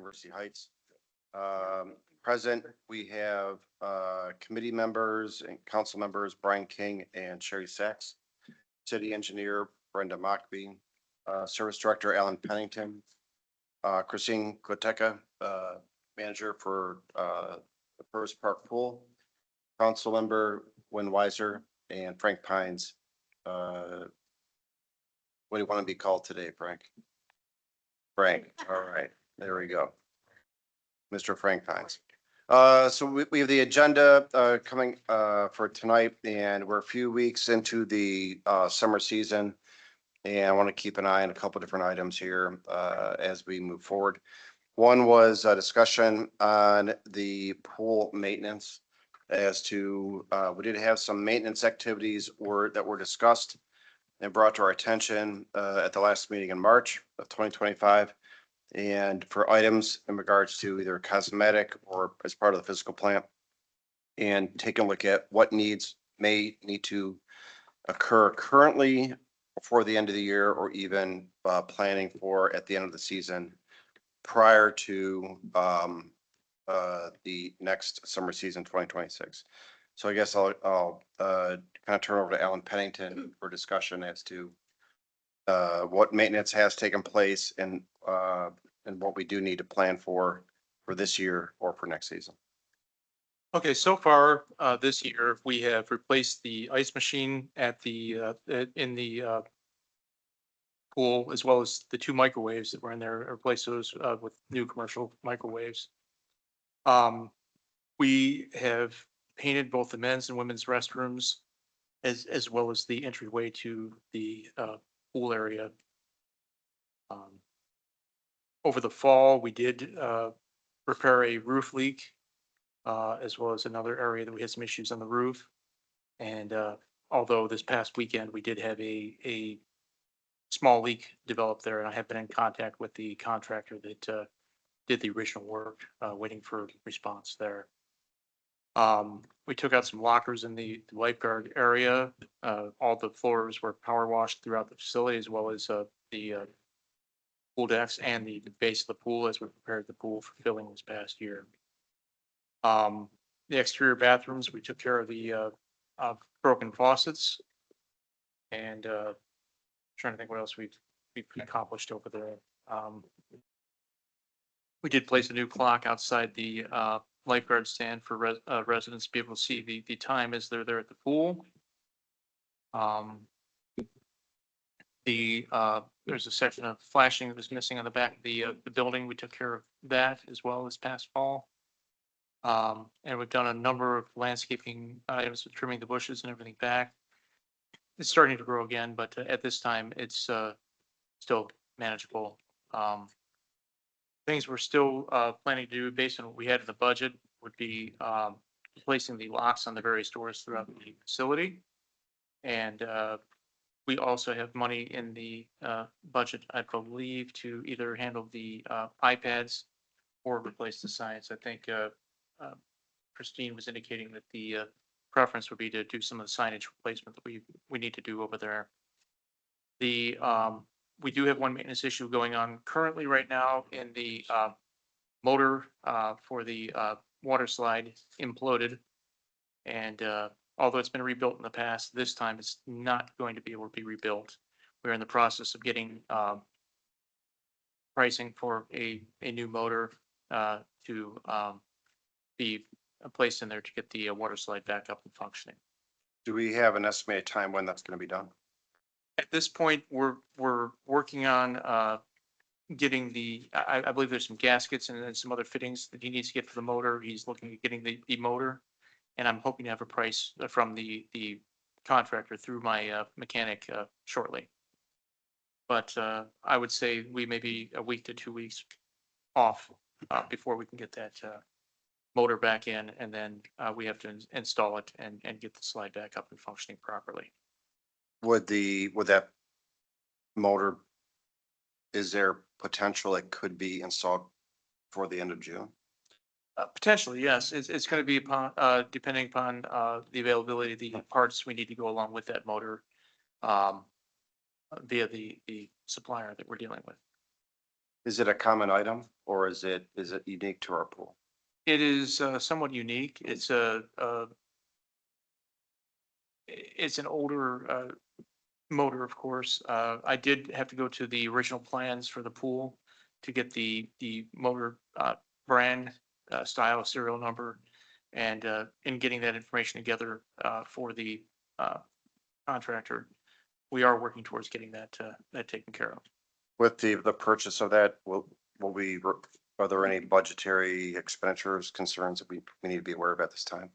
University Heights. Present, we have committee members and council members, Brian King and Sherry Sachs. City engineer, Brenda Mockby, service director, Alan Pennington, Christine Koteka, manager for the First Park Pool, council member, Win Weiser, and Frank Pines. What do you want to be called today, Frank? Frank, all right, there we go. Mr. Frank Pines. So we have the agenda coming for tonight, and we're a few weeks into the summer season. And I want to keep an eye on a couple different items here as we move forward. One was a discussion on the pool maintenance as to, we did have some maintenance activities that were discussed and brought to our attention at the last meeting in March of 2025. And for items in regards to either cosmetic or as part of the physical plant. And take a look at what needs may need to occur currently before the end of the year, or even planning for at the end of the season prior to the next summer season 2026. So I guess I'll kind of turn over to Alan Pennington for discussion as to what maintenance has taken place and what we do need to plan for this year or for next season. Okay, so far this year, we have replaced the ice machine at the in the pool, as well as the 2 microwaves that were in there, replace those with new commercial microwaves. We have painted both the men's and women's restrooms as well as the entryway to the pool area. Over the fall, we did repair a roof leak, as well as another area that we had some issues on the roof. And although this past weekend, we did have a small leak develop there, and I have been in contact with the contractor that did the original work, waiting for response there. We took out some lockers in the lifeguard area. All the floors were power washed throughout the facility, as well as the pool decks and the base of the pool as we prepared the pool for filling this past year. The exterior bathrooms, we took care of the broken faucets, and trying to think what else we've accomplished over there. We did place a new clock outside the lifeguard stand for residents to be able to see the time as they're there at the pool. There's a section of flashing that was missing on the back of the building. We took care of that as well this past fall. And we've done a number of landscaping items with trimming the bushes and everything back. It's starting to grow again, but at this time it's still manageable. Things we're still planning to do based on what we had in the budget would be replacing the locks on the various doors throughout the facility. And we also have money in the budget, I believe, to either handle the iPads or replace the signs. I think Christine was indicating that the preference would be to do some of the signage replacement that we need to do over there. We do have one maintenance issue going on currently right now in the motor for the water slide imploded. And although it's been rebuilt in the past, this time it's not going to be able to be rebuilt. We're in the process of getting pricing for a new motor to be placed in there to get the water slide back up and functioning. Do we have an estimated time when that's going to be done? At this point, we're working on getting I believe there's some gaskets and then some other fittings that he needs to get for the motor. He's looking at getting the motor, and I'm hoping to have a price from the contractor through my mechanic shortly. But I would say we may be a week to 2 weeks off before we can get that motor back in, and then we have to install it and get the slide back up and functioning properly. Would that motor, is there potential it could be installed for the end of June? Potentially, yes. It's going to be upon, depending upon the availability of the parts we need to go along with that motor via the supplier that we're dealing with. Is it a common item or is it unique to our pool? It is somewhat unique. It's an older motor, of course. I did have to go to the original plans for the pool to get the motor brand, style, serial number. And in getting that information together for the uh, contractor, we are working towards getting that taken care of. With the purchase of that, are there any budgetary expenditures, concerns that we need to be aware of at this time?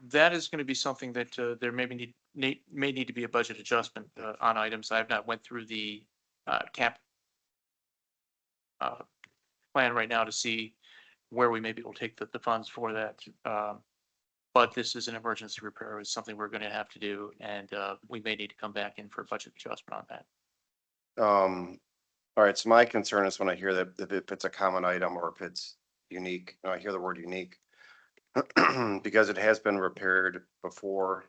That is going to be something that there may need to be a budget adjustment on items. I have not went through the cap uh, plan right now to see where we may be able to take the funds for that. But this is an emergency repair. It's something we're going to have to do, and we may need to come back in for a budget adjustment on that. All right, so my concern is when I hear that if it's a common item or if it's unique, and I hear the word unique, because it has been repaired before,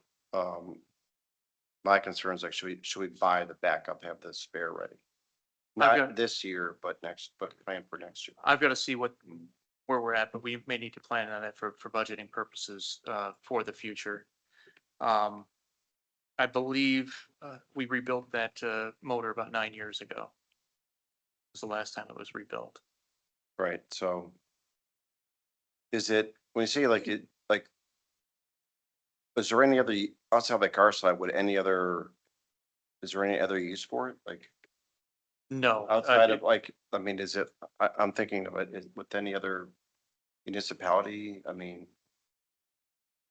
my concern is like, should we buy the backup, have the spare ready? I've Not got- this year, but plan for next year. I've got to see where we're at, but we may need to plan on that for budgeting purposes for the future. I believe we rebuilt that motor about 9 years ago. Was the last time it was rebuilt. Right, so is it, when you say like is there any other, outside of like our side, is there any other use for it? Like No. outside of like, I mean, is it, I'm thinking of it with any other municipality, I mean.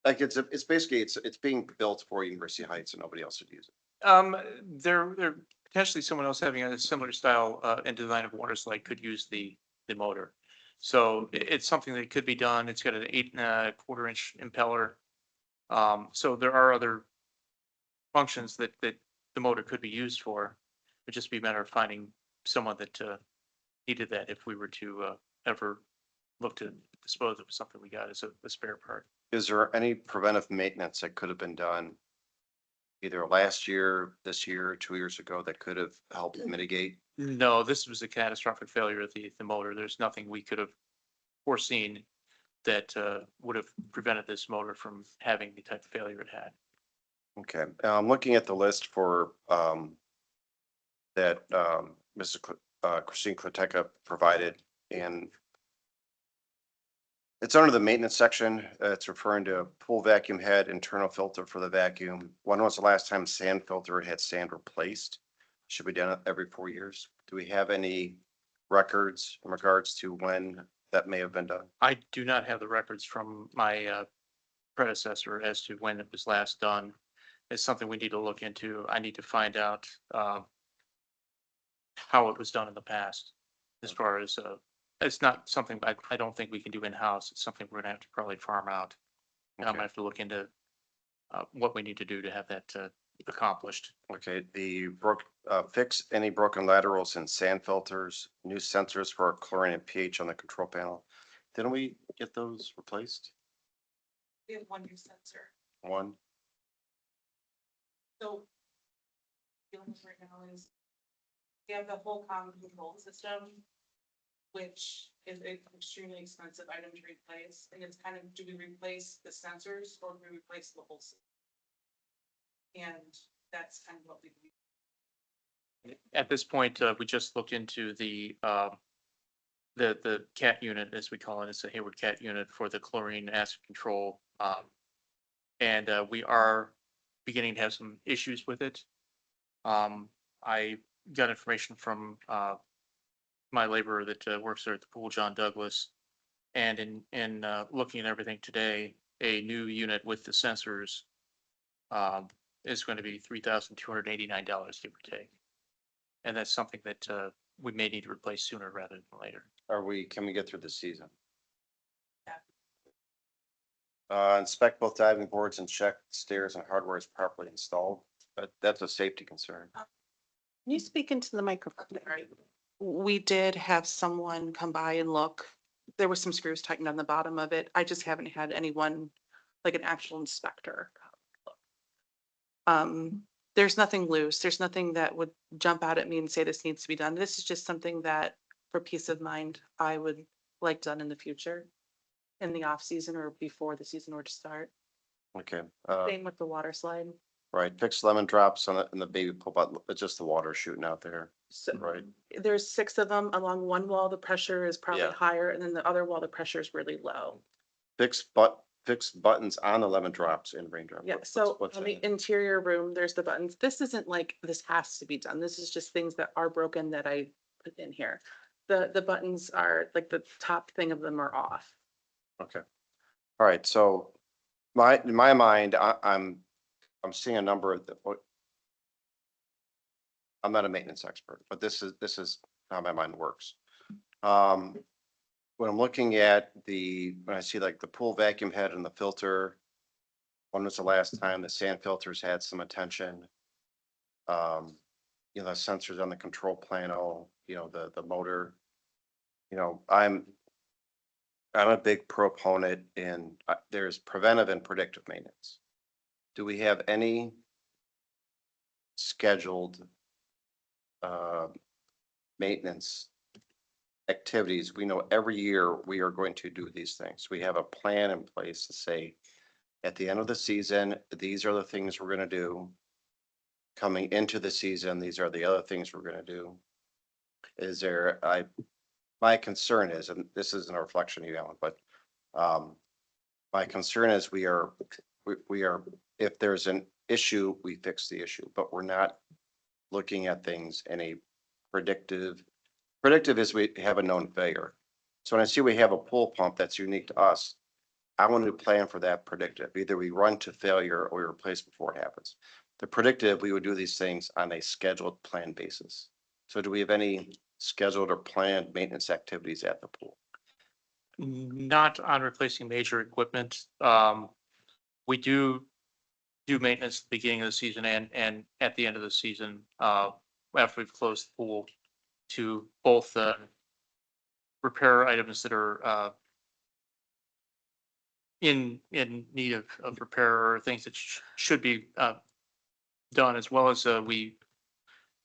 Like it's basically, it's being built for University Heights and nobody else would use it. There potentially someone else having a similar style and design of water slide could use the motor. So it's something that could be done. It's got an 8.25-inch impeller. So there are other functions that the motor could be used for. It'd just be a matter of finding someone that needed that if we were to ever look to dispose of something we got as a spare part. Is there any preventive maintenance that could have been done either last year, this year, 2 years ago that could have helped mitigate? No, this was a catastrophic failure of the motor. There's nothing we could have foreseen that would have prevented this motor from having the type of failure it had. Okay, I'm looking at the list for, that, Mrs. Christine Kloteka provided, and it's under the maintenance section. It's referring to pool vacuum head, internal filter for the vacuum. When was the last time sand filter had sand replaced? Should be done every 4 years. Do we have any records in regards to when that may have been done? I do not have the records from my predecessor as to when it was last done. It's something we need to look into. I need to find out how it was done in the past. As far as it's not something I don't think we can do in-house. It's something we're gonna have to probably farm out. And I'm Okay. gonna have to look into what we need to do to have that accomplished. Okay, fix any broken laterals and sand filters, new sensors for chlorine and pH on the control panel. Didn't we get those replaced? We have one new sensor, One? so. Dealing with right now is. We have the whole common control system. Which is an extremely expensive item to replace, and it's kind of, do we replace the sensors or do we replace the whole system? And that's kind of what we do. At this point, we just looked into the CAT unit, as we call it. It's a Hayward CAT unit for the chlorine acid control. And we are beginning to have some issues with it. I got information from my laborer that works there at the pool, John Douglas. And in looking at everything today, a new unit with the sensors is going to be $3,289, give or take. And that's something that we may need to replace sooner rather than later. Can we get through the season? Yeah. Inspect both diving boards and check stairs and hardware is properly installed. But that's a safety concern. Can you speak into the microphone? Sorry. We did have someone come by and look. There were some screws tightened on the bottom of it. I just haven't had anyone, like an actual inspector. There's nothing loose. There's nothing that would jump out at me and say this needs to be done. This is just something that for peace of mind, I would like done in the future, in the off season or before the season were to start. Okay, Same with the water slide. right, fixed lemon drops on in the baby pool, but it's just the water shooting out there, So right? there's 6 of them. Along one wall, the pressure is probably Yeah. higher, and then the other wall, the pressure is really low. Fixed buttons on the lemon drops in raindrop. Yeah, What's- so what's on that? the interior room, there's the buttons. This isn't like this has to be done. This is just things that are broken that I put in here. The buttons are like the top thing of them are off. Okay. All right, so in my mind, I'm seeing a number of I'm not a maintenance expert, but this is how my mind works. When I'm looking at when I see like the pool vacuum head and the filter, when was the last time the sand filters had some attention? The sensors on the control panel, the motor. I'm a big proponent in, there's preventive and predictive maintenance. Do we have any scheduled maintenance activities? We know every year we are going to do these things. We have a plan in place to say, at the end of the season, these are the things we're gonna do. Coming into the season, these are the other things we're gonna do. My concern is, and this isn't a reflection of you, Alan, but my concern is we are, if there's an issue, we fix the issue, but we're not looking at things in a predictive is we have a known failure. So when I see we have a pool pump that's unique to us, I want to plan for that predictive. Either we run to failure or we replace before it happens. The predictive, we would do these things on a scheduled planned basis. So do we have any scheduled or planned maintenance activities at the pool? Not on replacing major equipment. We do maintenance at the beginning of the season and at the end of the season, after we've closed the pool, to both, repair items that are, in need of repair, or things that should be, done, as well as, we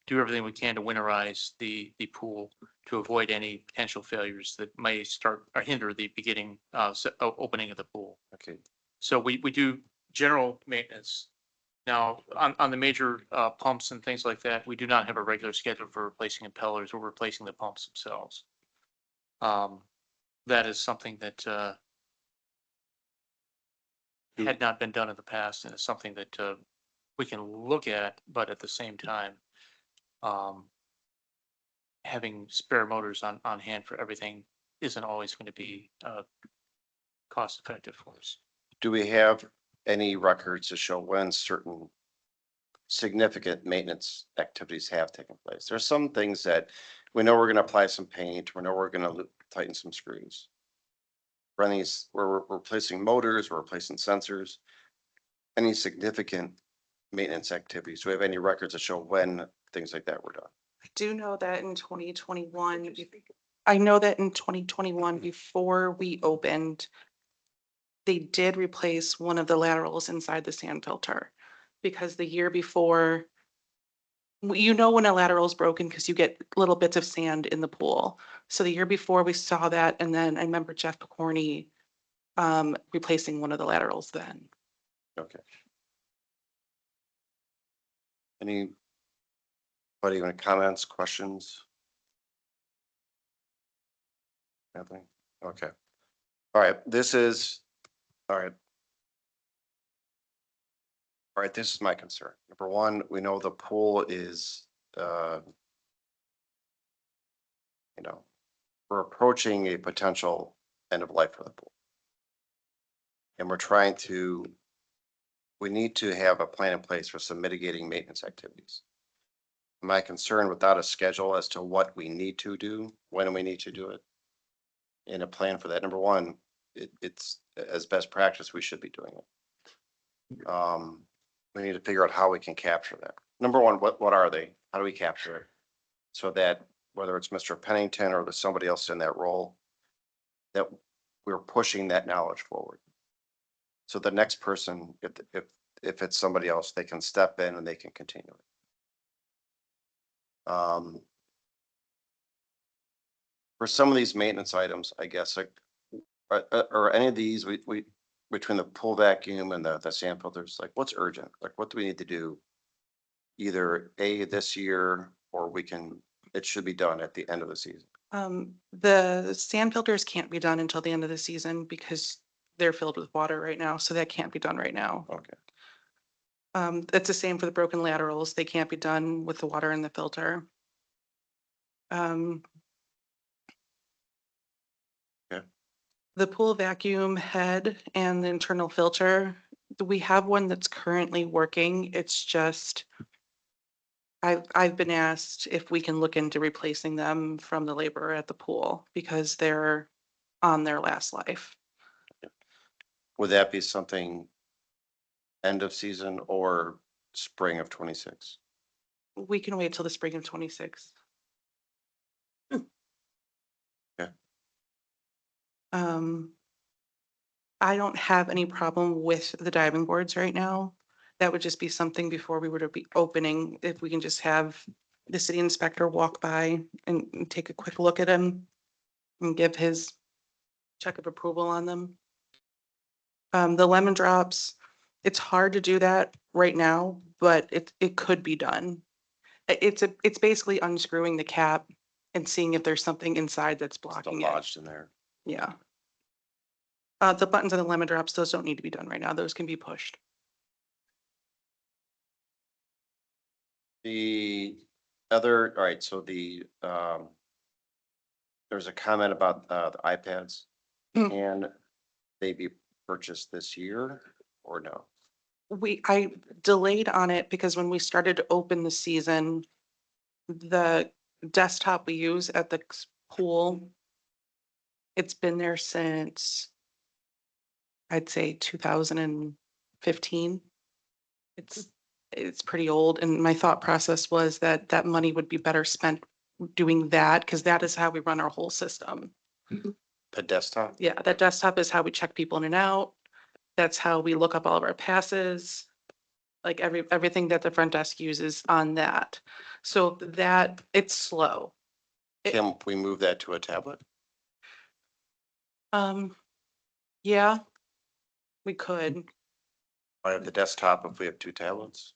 do everything we can to winterize the pool to avoid any potential failures that may start or hinder the beginning, opening of the pool. Okay, So we do general maintenance. Now, on the major, pumps and things like that, we do not have a regular schedule for replacing impellers or replacing the pumps themselves. That is something that, had not been done in the past, and it's something that, we can look at, but at the same time, having spare motors on hand for everything isn't always going to be, cost effective for us. do we have any records to show when certain significant maintenance activities have taken place? There's some things that we know we're gonna apply some paint, we know we're gonna tighten some screws. We're replacing motors, we're replacing sensors. Any significant maintenance activities? Do we have any records that show when things like that were done? I do know that in 2021, I know that in 2021, before we opened, they did replace one of the laterals inside the sand filter. Because the year before, you know when a lateral is broken because you get little bits of sand in the pool. So the year before we saw that, and then I remember Jeff Picorni replacing one of the laterals then. Okay. Anybody want comments, questions? Nothing? Okay. All right, all right. All right, this is my concern. Number one, we know the pool is, we're approaching a potential end of life for the pool. And we need to have a plan in place for some mitigating maintenance activities. My concern without a schedule as to what we need to do, when we need to do it, and a plan for that. Number one, it's as best practice, we should be doing it. We need to figure out how we can capture that. Number one, what are they? How do we capture it? So that whether it's Mr. Pennington or there's somebody else in that role, that we're pushing that knowledge forward. So the next person, if it's somebody else, they can step in and they can continue it. for some of these maintenance items, I guess, like, are any of these, we, between the pool vacuum and the sand filters, like, what's urgent? Like, what do we need to do? Either this year, or it should be done at the end of the season. The sand filters can't be done until the end of the season because they're filled with water right now, so that can't be done right now. Okay. It's the same for the broken laterals. They can't be done with the water in the filter. Um. Yeah. The pool vacuum head and the internal filter, we have one that's currently working. It's just I've been asked if we can look into replacing them from the laborer at the pool because they're on their last life. Would that be something end of season or spring of 26? We can wait till the spring of 26. Okay. I don't have any problem with the diving boards right now. That would just be something before we were to be opening, if we can just have the city inspector walk by and take a quick look at them and give his check of approval on them. The lemon drops, it's hard to do that right now, but it could be done. It's basically unscrewing the cap and seeing if there's something inside that's Still blocking it. lodged in there. Yeah. The buttons and the lemon drops, those don't need to be done right now. Those can be pushed. The other, all right, so there's a comment about the iPads. Mm. Can they be purchased this year or no? I delayed on it because when we started to open the season, the desktop we use at the pool, it's been there since, I'd say 2015. It's pretty old, and my thought process was that that money would be better spent doing that, because that is how we run our whole system. The desktop? Yeah, that desktop is how we check people in and out. That's how we look up all of our passes. Like everything that the front desk uses on that. So that, it's slow. Can we move that to a tablet? Yeah, we could. I have the desktop if we have two tablets.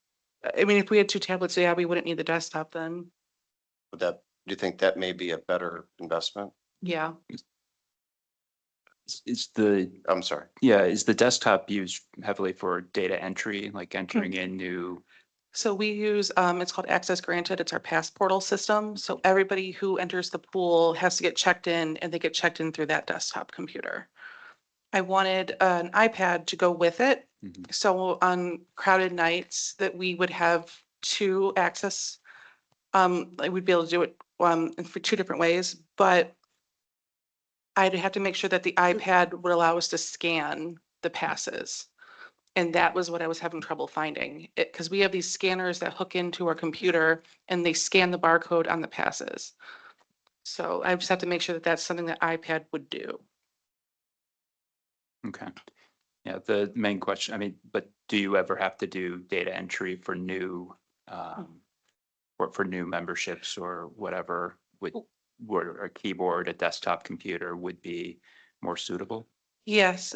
I mean, if we had two tablets, yeah, we wouldn't need the desktop then. Do you think that may be a better investment? Yeah. Is the, I'm sorry. is the desktop used heavily for data entry, like entering in new? So we use, it's called Access Granted. It's our pass portal system. So everybody who enters the pool has to get checked in, and they get checked in through that desktop computer. I wanted an iPad to go with it. Mhm. So on crowded nights that we would have two access, like we'd be able to do it, for two different ways, but I'd have to make sure that the iPad would allow us to scan the passes. And that was what I was having trouble finding, because we have these scanners that hook into our computer and they scan the barcode on the passes. So I just have to make sure that that's something that iPad would do. Okay. Yeah, the main question, I mean, but do you ever have to do data entry for new, or for new memberships or whatever, where a keyboard, a desktop computer would be more suitable? Yes,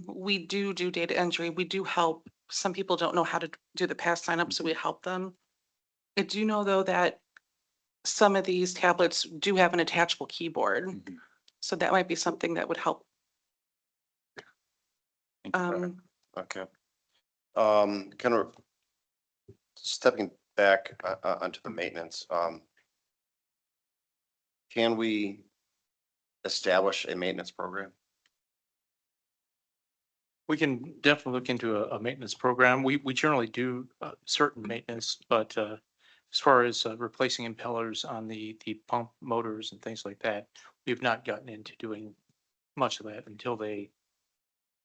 we do data entry. We do help. Some people don't know how to do the pass sign up, so we help them. I do know though that some of these tablets do have an attachable keyboard, Mhm. so that might be something that would help. Thank you. Okay. Kind of stepping back onto the maintenance, can we establish a maintenance program? We can definitely look into a maintenance program. We generally do certain maintenance, but as far as replacing impellers on the pump motors and things like that, we've not gotten into doing much of that until they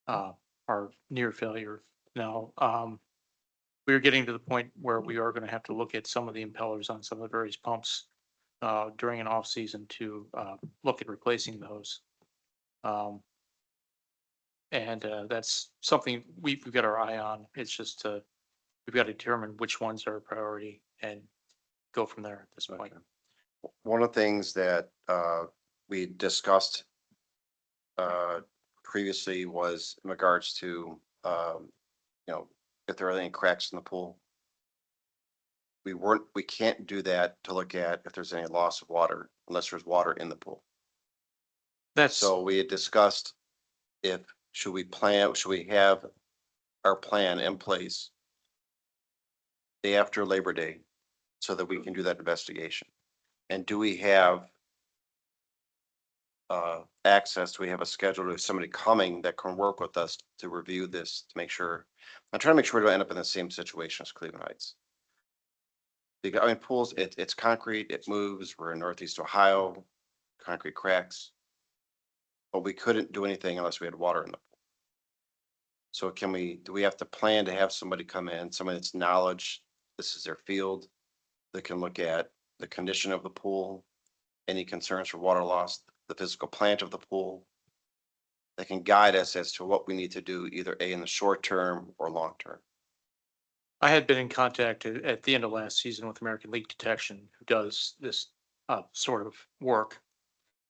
are near failure. Now, we're getting to the point where we are going to have to look at some of the impellers on some of the various pumps during an off season to look at replacing those. And that's something we've got our eye on. It's just we've got to determine which ones are a priority and go from there at this point. One of the things that we discussed previously was in regards to, if there are any cracks in the pool. We can't do that to look at if there's any loss of water unless there's water in the pool. That's, So we had discussed should we have our plan in place after Labor Day so that we can do that investigation? And do we have access? Do we have a schedule? Is somebody coming that can work with us to review this, to make sure? I'm trying to make sure we don't end up in the same situation as Cleveland Heights. Because, I mean, pools, it's concrete, it moves. We're in Northeast Ohio, concrete cracks. But we couldn't do anything unless we had water in the pool. So do we have to plan to have somebody come in, somebody that's knowledge, this is their field, that can look at the condition of the pool, any concerns for water loss, the physical plant of the pool, that can guide us as to what we need to do, either in the short term or long term. I had been in contact at the end of last season with American Leak Detection, who does this sort of work.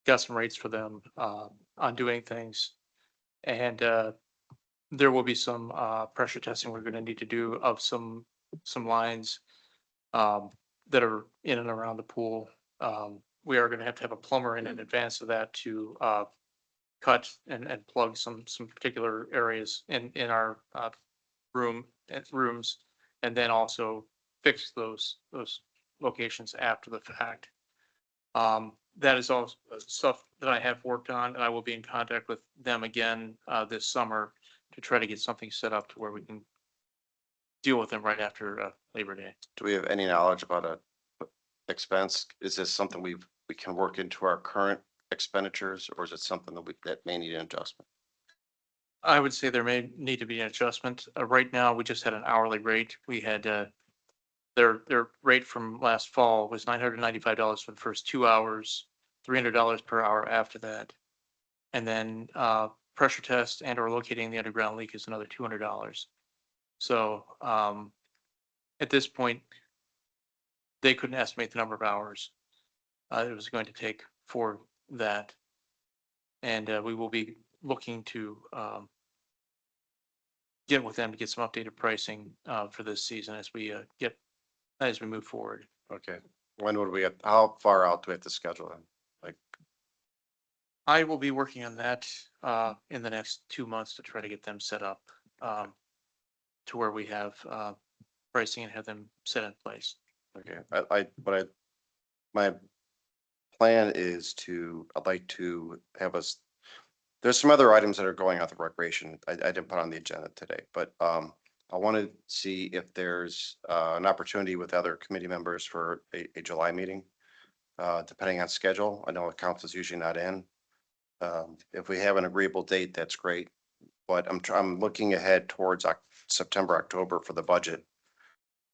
Got some rates for them on doing things. And there will be some pressure testing we're gonna need to do of some lines that are in and around the pool. We are gonna have to have a plumber in advance of that to cut and plug some particular areas in our rooms, and then also fix those locations after the fact. That is all stuff that I have worked on, and I will be in contact with them again this summer to try to get something set up to where we can deal with them right after Labor Day. Do we have any knowledge about a expense? Is this something we can work into our current expenditures, or is it something that may need an adjustment? I would say there may need to be an adjustment. Right now, we just had an hourly rate. We had their rate from last fall was $995 for the first 2 hours, $300 per hour after that. And then pressure test and or locating the underground leak is another $200. So at this point, they couldn't estimate the number of hours it was going to take for that. And we will be looking to get with them to get some updated pricing for this season as we move forward. Okay, how far out do we have to schedule them? I will be working on that in the next 2 months to try to get them set up to where we have pricing and have them set in place. Okay, my plan is I'd like to have there's some other items that are going out the recreation. I didn't put on the agenda today, but I want to see if there's an opportunity with other committee members for a July meeting, depending on schedule. I know the council's usually not in. If we have an agreeable date, that's great. But I'm looking ahead towards September, October for the budget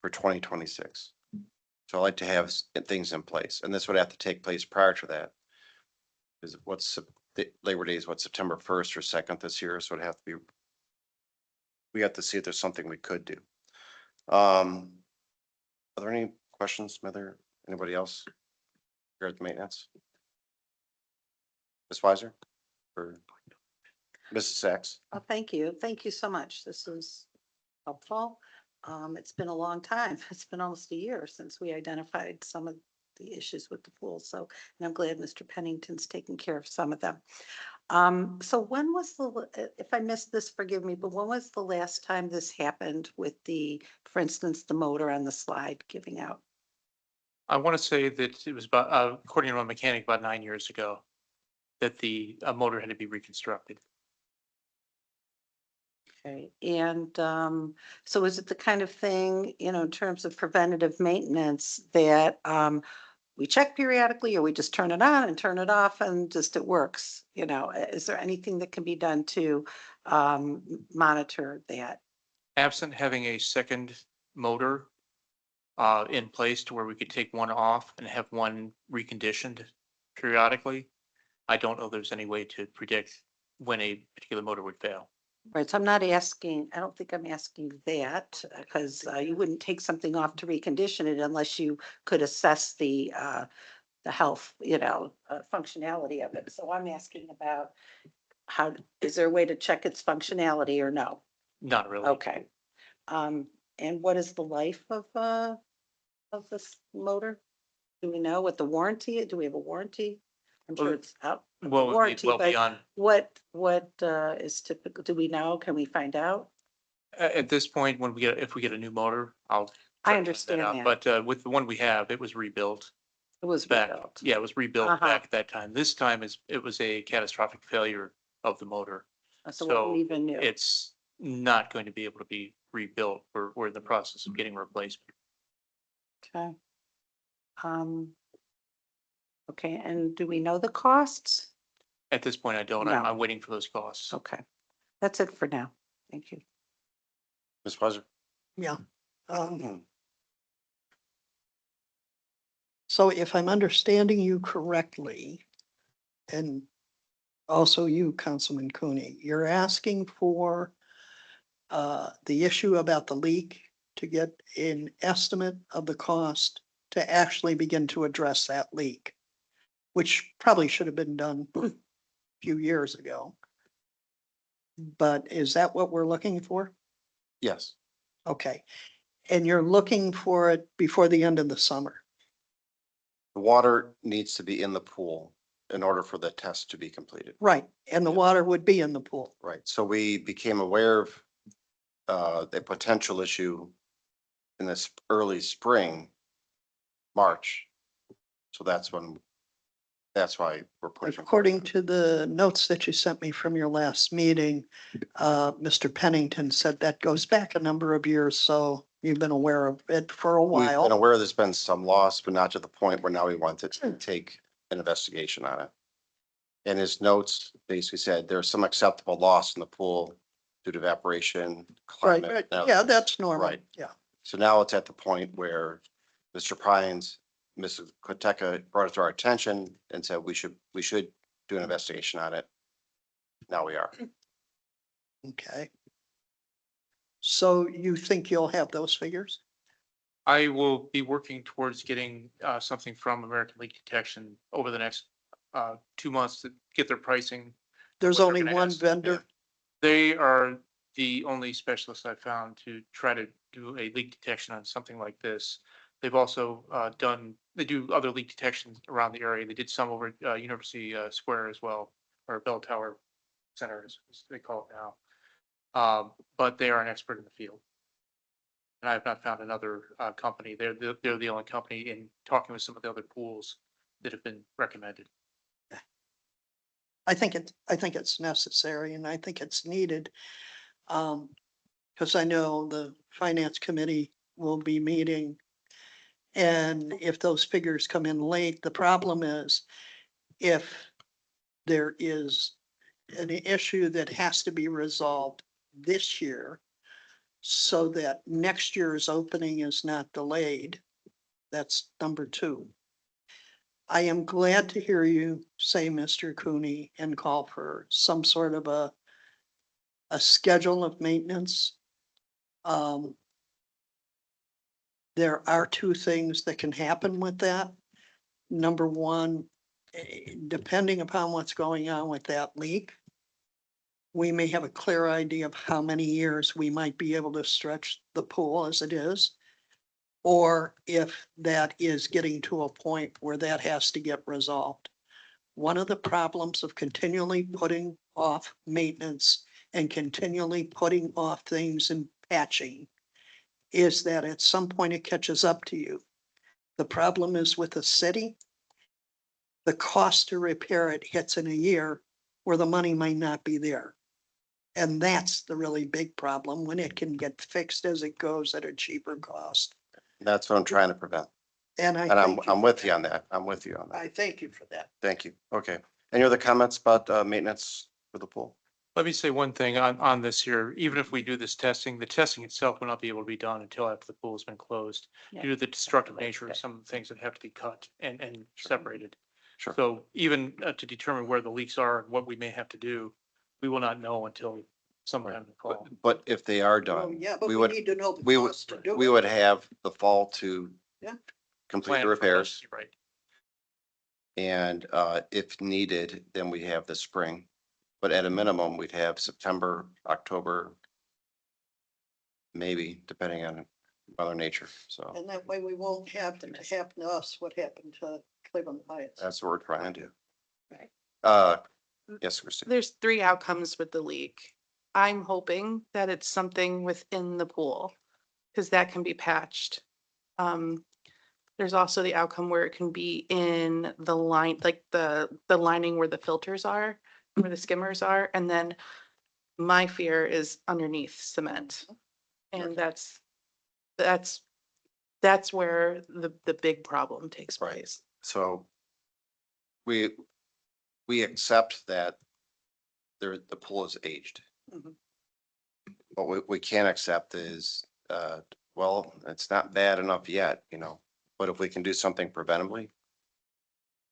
for 2026. So I'd like to have things in place, and this would have to take place prior to that. Is Labor Day is September 1st or 2nd this year, so it'd have to be. We have to see if there's something we could do. Are there any questions, Smither? Anybody else here at the maintenance? Ms. Weiser or Mrs. Sachs? Oh, thank you. Thank you so much. This is helpful. It's been a long time. It's been almost a year since we identified some of the issues with the pool. So, and I'm glad Mr. Pennington's taking care of some of them. So when was if I missed this, forgive me, but when was the last time this happened with for instance, the motor on the slide giving out? I want to say that it was about, according to a mechanic, about 9 years ago, that the motor had to be reconstructed. Okay, and so is it the kind of thing, in terms of preventative maintenance that we check periodically, or we just turn it on and turn it off and just it works? Is there anything that can be done to monitor that? Absent having a second motor in place to where we could take one off and have one reconditioned periodically, I don't know if there's any way to predict when a particular motor would fail. Right, so I'm not asking, I don't think I'm asking that, because you wouldn't take something off to recondition it unless you could assess the the health, functionality of it. So I'm asking about how, is there a way to check its functionality or no? Not really. Okay. And what is the life of this motor? Do we know what the warranty, do we have a warranty? I'm sure Well, it's out. of the Well, it would be warranty, well but beyond, what is typical, do we know? Can we find out? at this point, when if we get a new motor, I'll. I try to find understand out. that. But with the one we have, it was rebuilt It was back. rebuilt. Yeah, it was rebuilt Uh-huh. back at that time. This time it was a catastrophic failure of the motor. So what So we even knew. it's not going to be able to be rebuilt. We're in the process of getting a replacement. Okay. Okay, and do we know the costs? At this point, I don't. No. I'm waiting for those costs. Okay, that's it for now. Thank you. Ms. Weiser? Yeah. So if I'm understanding you correctly, and also you, Councilman Cooney, you're asking for the issue about the leak to get an estimate of the cost to actually begin to address that leak, which probably should have been done a few years ago. But is that what we're looking for? Yes. Okay. And you're looking for it before the end of the summer? The water needs to be in the pool in order for the test to be completed. Right, and the water would be in the pool. Right. So we became aware of the potential issue in this early spring, March. So that's why we're pushing. According to the notes that you sent me from your last meeting, Mr. Pennington said that goes back a number of years, so you've been aware of it for a We've been while. aware there's been some loss, but not to the point where now we want to take an investigation on it. And his notes basically said there's some acceptable loss in the pool due to evaporation. Right, climate. right. Now- Yeah, that's normal. Right. Yeah. So now it's at the point where Mr. Pines, Mrs. Koteka brought it to our attention and said we should do an investigation on it. Now we are. Okay. So you think you'll have those figures? I will be working towards getting something from American Leak Detection over the next 2 months to get their pricing. There's What they're only gonna one ask. vendor. They are the only specialists I found to try to do a leak detection on something like this. They've also they do other leak detections around the area. They did some over at University Square as well, or Bell Tower Center, as they call it now. But they are an expert in the field. And I have not found another company. They're the only company in talking with some of the other pools that have been recommended. I think it's necessary and I think it's needed. Because I know the finance committee will be meeting. And if those figures come in late, the problem is if there is an issue that has to be resolved this year so that next year's opening is not delayed. That's number two. I am glad to hear you say, Mr. Cooney, and call for some sort of a schedule of maintenance. There are two things that can happen with that. Number one, depending upon what's going on with that leak, we may have a clear idea of how many years we might be able to stretch the pool as it is. Or if that is getting to a point where that has to get resolved. One of the problems of continually putting off maintenance and continually putting off things and patching is that at some point it catches up to you. The problem is with the city, the cost to repair it hits in a year where the money might not be there. And that's the really big problem when it can get fixed as it goes at a cheaper cost. That's what I'm trying to prevent. And And I'm thank you for with you that. on that. I'm with you on that. I thank you for that. Thank you. Okay. Any other comments about maintenance for the pool? Let me say one thing on this here. Even if we do this testing, the testing itself will not be able to be done until after the pool has been closed due to the destructive nature of some of the things that have to be cut and separated. Sure. So even to determine where the leaks are and what we may have to do, we will not know until sometime in the fall. But if they are Oh, done, yeah, but we we would, need to know the we would, cost to do we it. would have the fall to Yeah. complete Plan the for repairs. Right. And if needed, then we have the spring. But at a minimum, we'd have September, October, maybe, depending on Mother Nature. So And that way we won't have to happen to us what happened to Cleveland Heights. that's what we're trying to do. Right. Yes, Christine. There's three outcomes with the leak. I'm hoping that it's something within the pool, because that can be patched. There's also the outcome where it can be in the line, like the lining where the filters are, where the skimmers are, and then my fear is underneath cement. And that's where the big problem takes Right. place. So we accept that the pool is aged. Mhm. What we can't accept is, well, it's not bad enough yet, but if we can do something preventably,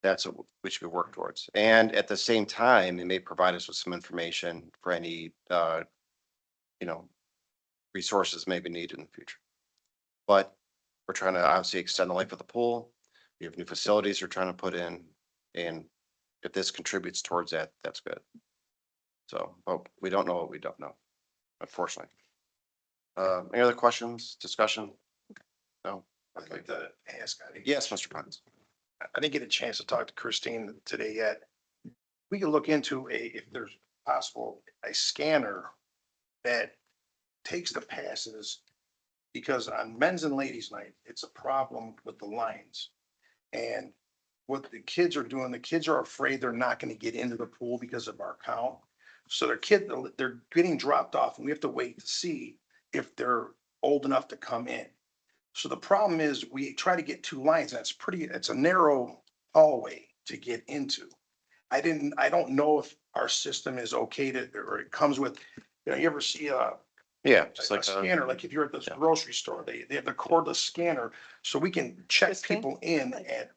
that's what we should work towards. And at the same time, it may provide us with some information for any, resources maybe needed in the future. But we're trying to obviously extend the life of the pool. We have new facilities we're trying to put in, and if this contributes towards that, that's good. So, but we don't know what we don't know, unfortunately. Any other questions, discussion? No? I'd like to ask, Yes, Mr. Pons. I didn't get a chance to talk to Christine today yet. We could look into if there's possible, a scanner that takes the passes. Because on men's and ladies night, it's a problem with the lines. And what the kids are doing, the kids are afraid they're not gonna get into the pool because of our count. So they're getting dropped off and we have to wait to see if they're old enough to come in. So the problem is we try to get two lines and it's a narrow hallway to get into. I don't know if our system is okay or it comes with, you ever see Yeah, just a like, scanner, like if you're at this yeah. grocery store, they have the cordless scanner, so we can check Christine? people in and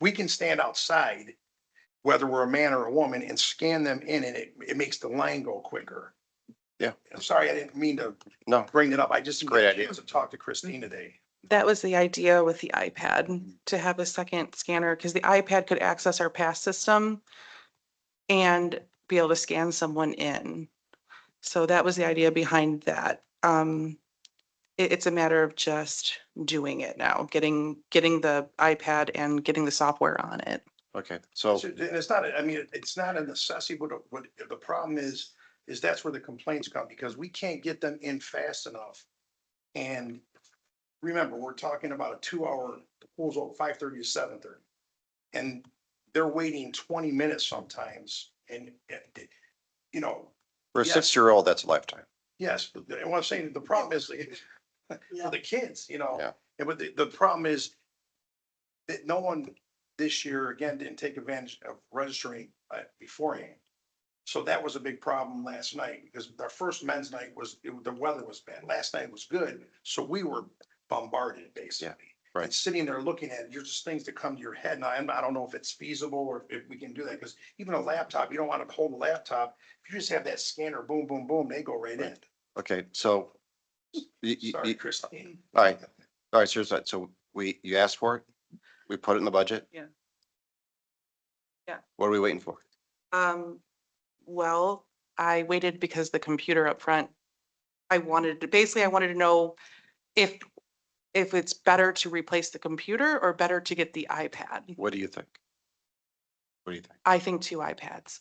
we can stand outside, whether we're a man or a woman, and scan them in and it makes the line go quicker. Yeah. I'm sorry, I didn't mean to No, bring it up. I just. Great idea. To talk to Christine today. That was the idea with the iPad, to have a second scanner, because the iPad could access our pass system and be able to scan someone in. So that was the idea behind that. It's a matter of just doing it now, getting the iPad and getting the software on it. okay, so, And it's not, I mean, it's not a necessity, but the problem is that's where the complaints come, because we can't get them in fast enough. And remember, we're talking about a 2-hour, the pool's over 5:30 to 7:30. And they're waiting 20 minutes sometimes, and, for a Yes. 6-year-old, that's a lifetime. yes, but what I'm saying, the problem is Yeah. for the kids, Yeah. and but the problem is that no one this year, again, didn't take advantage of registering beforehand. So that was a big problem last night, because our first men's night the weather was bad. Last night was good, so we were bombarded, basically. right. And sitting there looking at it, you're just things that come to your head, and I don't know if it's feasible or if we can do that, because even a laptop, you don't want to hold a laptop. If you just have that scanner, boom, boom, boom, they go right in. Okay, so. Sorry, Christine. All right. All right, seriously, so you asked for it? We put it in the budget? Yeah. Yeah. What are we waiting for? Well, I waited because the computer up front, I wanted to know if it's better to replace the computer or better to get the iPad. What do you think? What do you think? I think 2 iPads.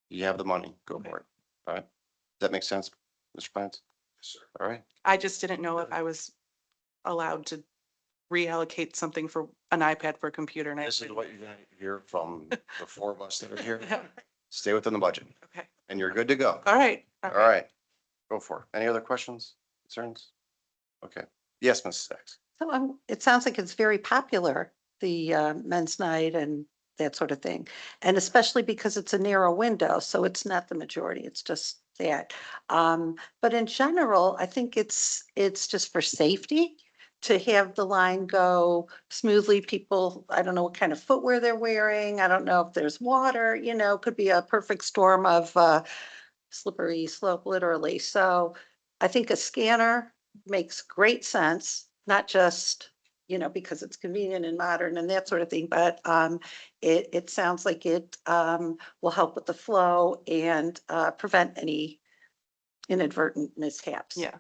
You have the money, go Okay. for it. All right? Does that make sense, Mr. Pines? All right, I just didn't know if I was allowed to reallocate something for an iPad for a computer, and I. this is what you're gonna hear from the 4 of us that are here. Yeah. Stay within the budget Okay, and you're good to go. all right. All right, go for it. Any other questions, concerns? Okay, yes, Mrs. Sacks. So it sounds like it's very popular, the men's night and that sort of thing. And especially because it's a narrow window, so it's not the majority, it's just that. But in general, I think it's just for safety to have the line go smoothly. People, I don't know what kind of footwear they're wearing. I don't know if there's water, could be a perfect storm of slippery slope, literally. So I think a scanner makes great sense, not just, you know, because it's convenient and modern and that sort of thing, but it sounds like it will help with the flow and prevent any inadvertent mishaps. Yeah.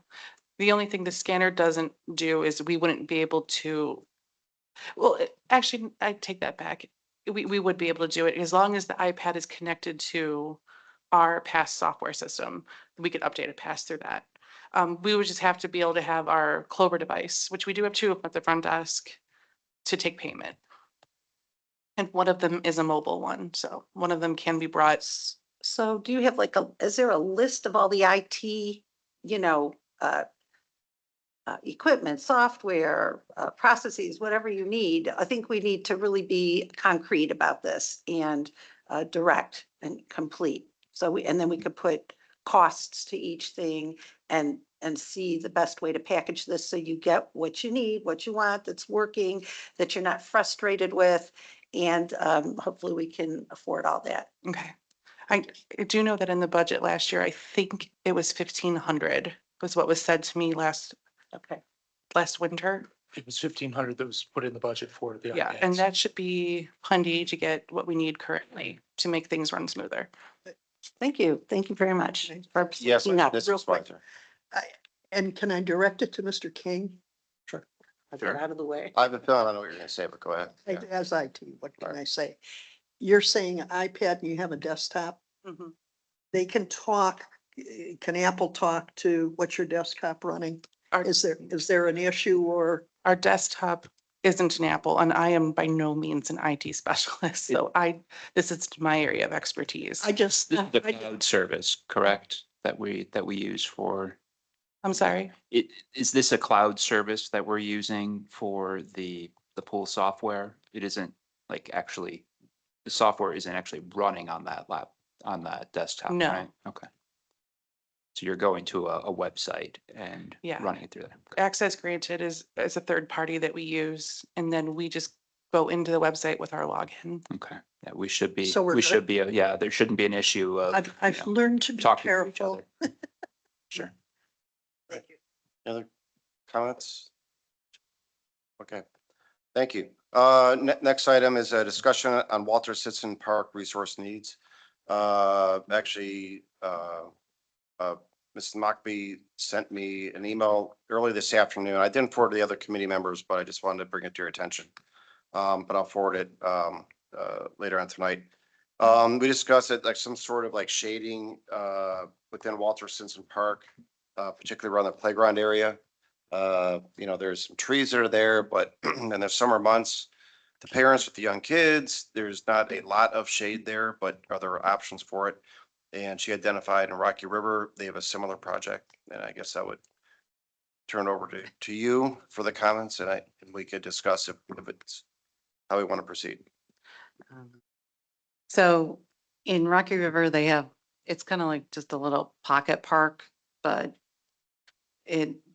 The only thing the scanner doesn't do is we wouldn't be able to, well, actually, I take that back. We would be able to do it as long as the iPad is connected to our pass software system. We could update a pass through that. We would just have to be able to have our Clover device, which we do have two at the front desk, to take payment. And one of them is a mobile one, so one of them can be brought. So do you have like is there a list of all the IT, you know, equipment, software, processes, whatever you need? I think we need to really be concrete about this and direct and complete. So and then we could put costs to each thing and see the best way to package this so you get what you need, what you want, that's working, that you're not frustrated with. And hopefully we can afford all that. Okay. I do know that in the budget last year, I think it was 1,500 was what was said to me last Okay. winter. It was 1,500 that was put in the budget for the Yeah, and iPads. that should be plenty to get what we need currently to make things run smoother. Thank you. Thank you very much for Yes, speaking up. Ms. real quick. Switzer. And can I direct it to Mr. King? I'll get out of the way. I have a feeling I know what you're gonna say, but go ahead. Yeah. As IT, what can I say? You're saying iPad and you have a desktop, Mhm. they can talk, can Apple talk to what's your desktop running? Our, Is there an issue or? our desktop isn't an Apple, and I am by no means an IT specialist, so this is my area of expertise. I just, The cloud service, correct, that we use for, I'm sorry. is this a cloud service that we're using for the pool software? It isn't like actually, the software isn't actually running on that on that desktop, No. right? Okay. So you're going to a website and Yeah. running it through there. Access Granted is a third party that we use, and then we just go into the website with our login. Okay, yeah, we should be, So we're we good? should be, yeah, there shouldn't be an issue of, I've you know, learned to be talking to each careful. other. Sure. Thank you. Any other comments? Okay, thank you. Next item is a discussion on Walter Sisson Park resource needs. Actually, Mrs. Mockbee sent me an email early this afternoon. I didn't forward to the other committee members, but I just wanted to bring it to your attention. But I'll forward it later on tonight. We discussed it like some sort of like shading within Walter Sisson Park, particularly around the playground area. You know, there's some trees that are there, but in the summer months, the parents with the young kids, there's not a lot of shade there, but are there options for it? And she identified in Rocky River, they have a similar project, and I guess I would turn it over to you for the comments, and we could discuss if it's how we want to proceed. So in Rocky River, they have, it's kind of like just a little pocket park, but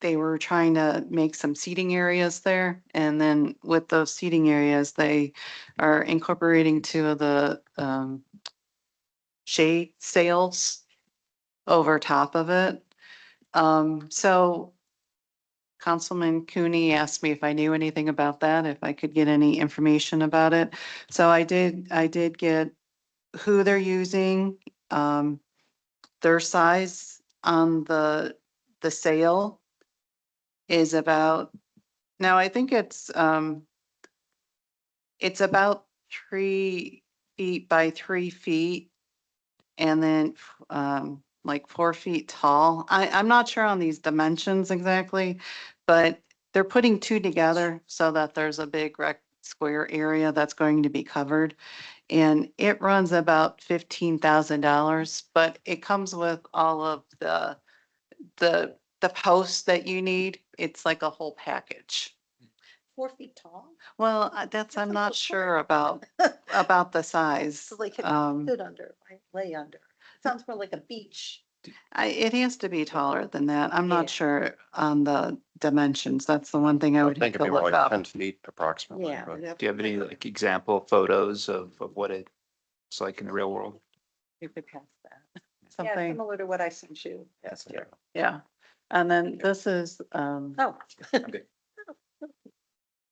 they were trying to make some seating areas there. And then with those seating areas, they are incorporating two of the shade sails over top of it. So Councilman Cooney asked me if I knew anything about that, if I could get any information about it. So I did get who they're using, their size on the sail is about, now I think it's about 3 feet by 3 feet and then like 4 feet tall. I'm not sure on these dimensions exactly, but they're putting two together so that there's a big square area that's going to be covered. And it runs about $15,000, but it comes with all of the posts that you need. It's like a whole package. 4 feet tall? Well, that's, I'm not sure about the size. So they can Um, sit under, right? Lay under. Sounds more like a beach. it has to be taller than that. I'm Yeah. not sure on the dimensions. That's the one thing I I would have think it'd to be more look like up. 10 feet approximately. Yeah. but- Do you have any like example photos of what it's like in the real world? You could pass that. Yeah, Something, similar to what I sent you last year. yeah. And then this is, Oh.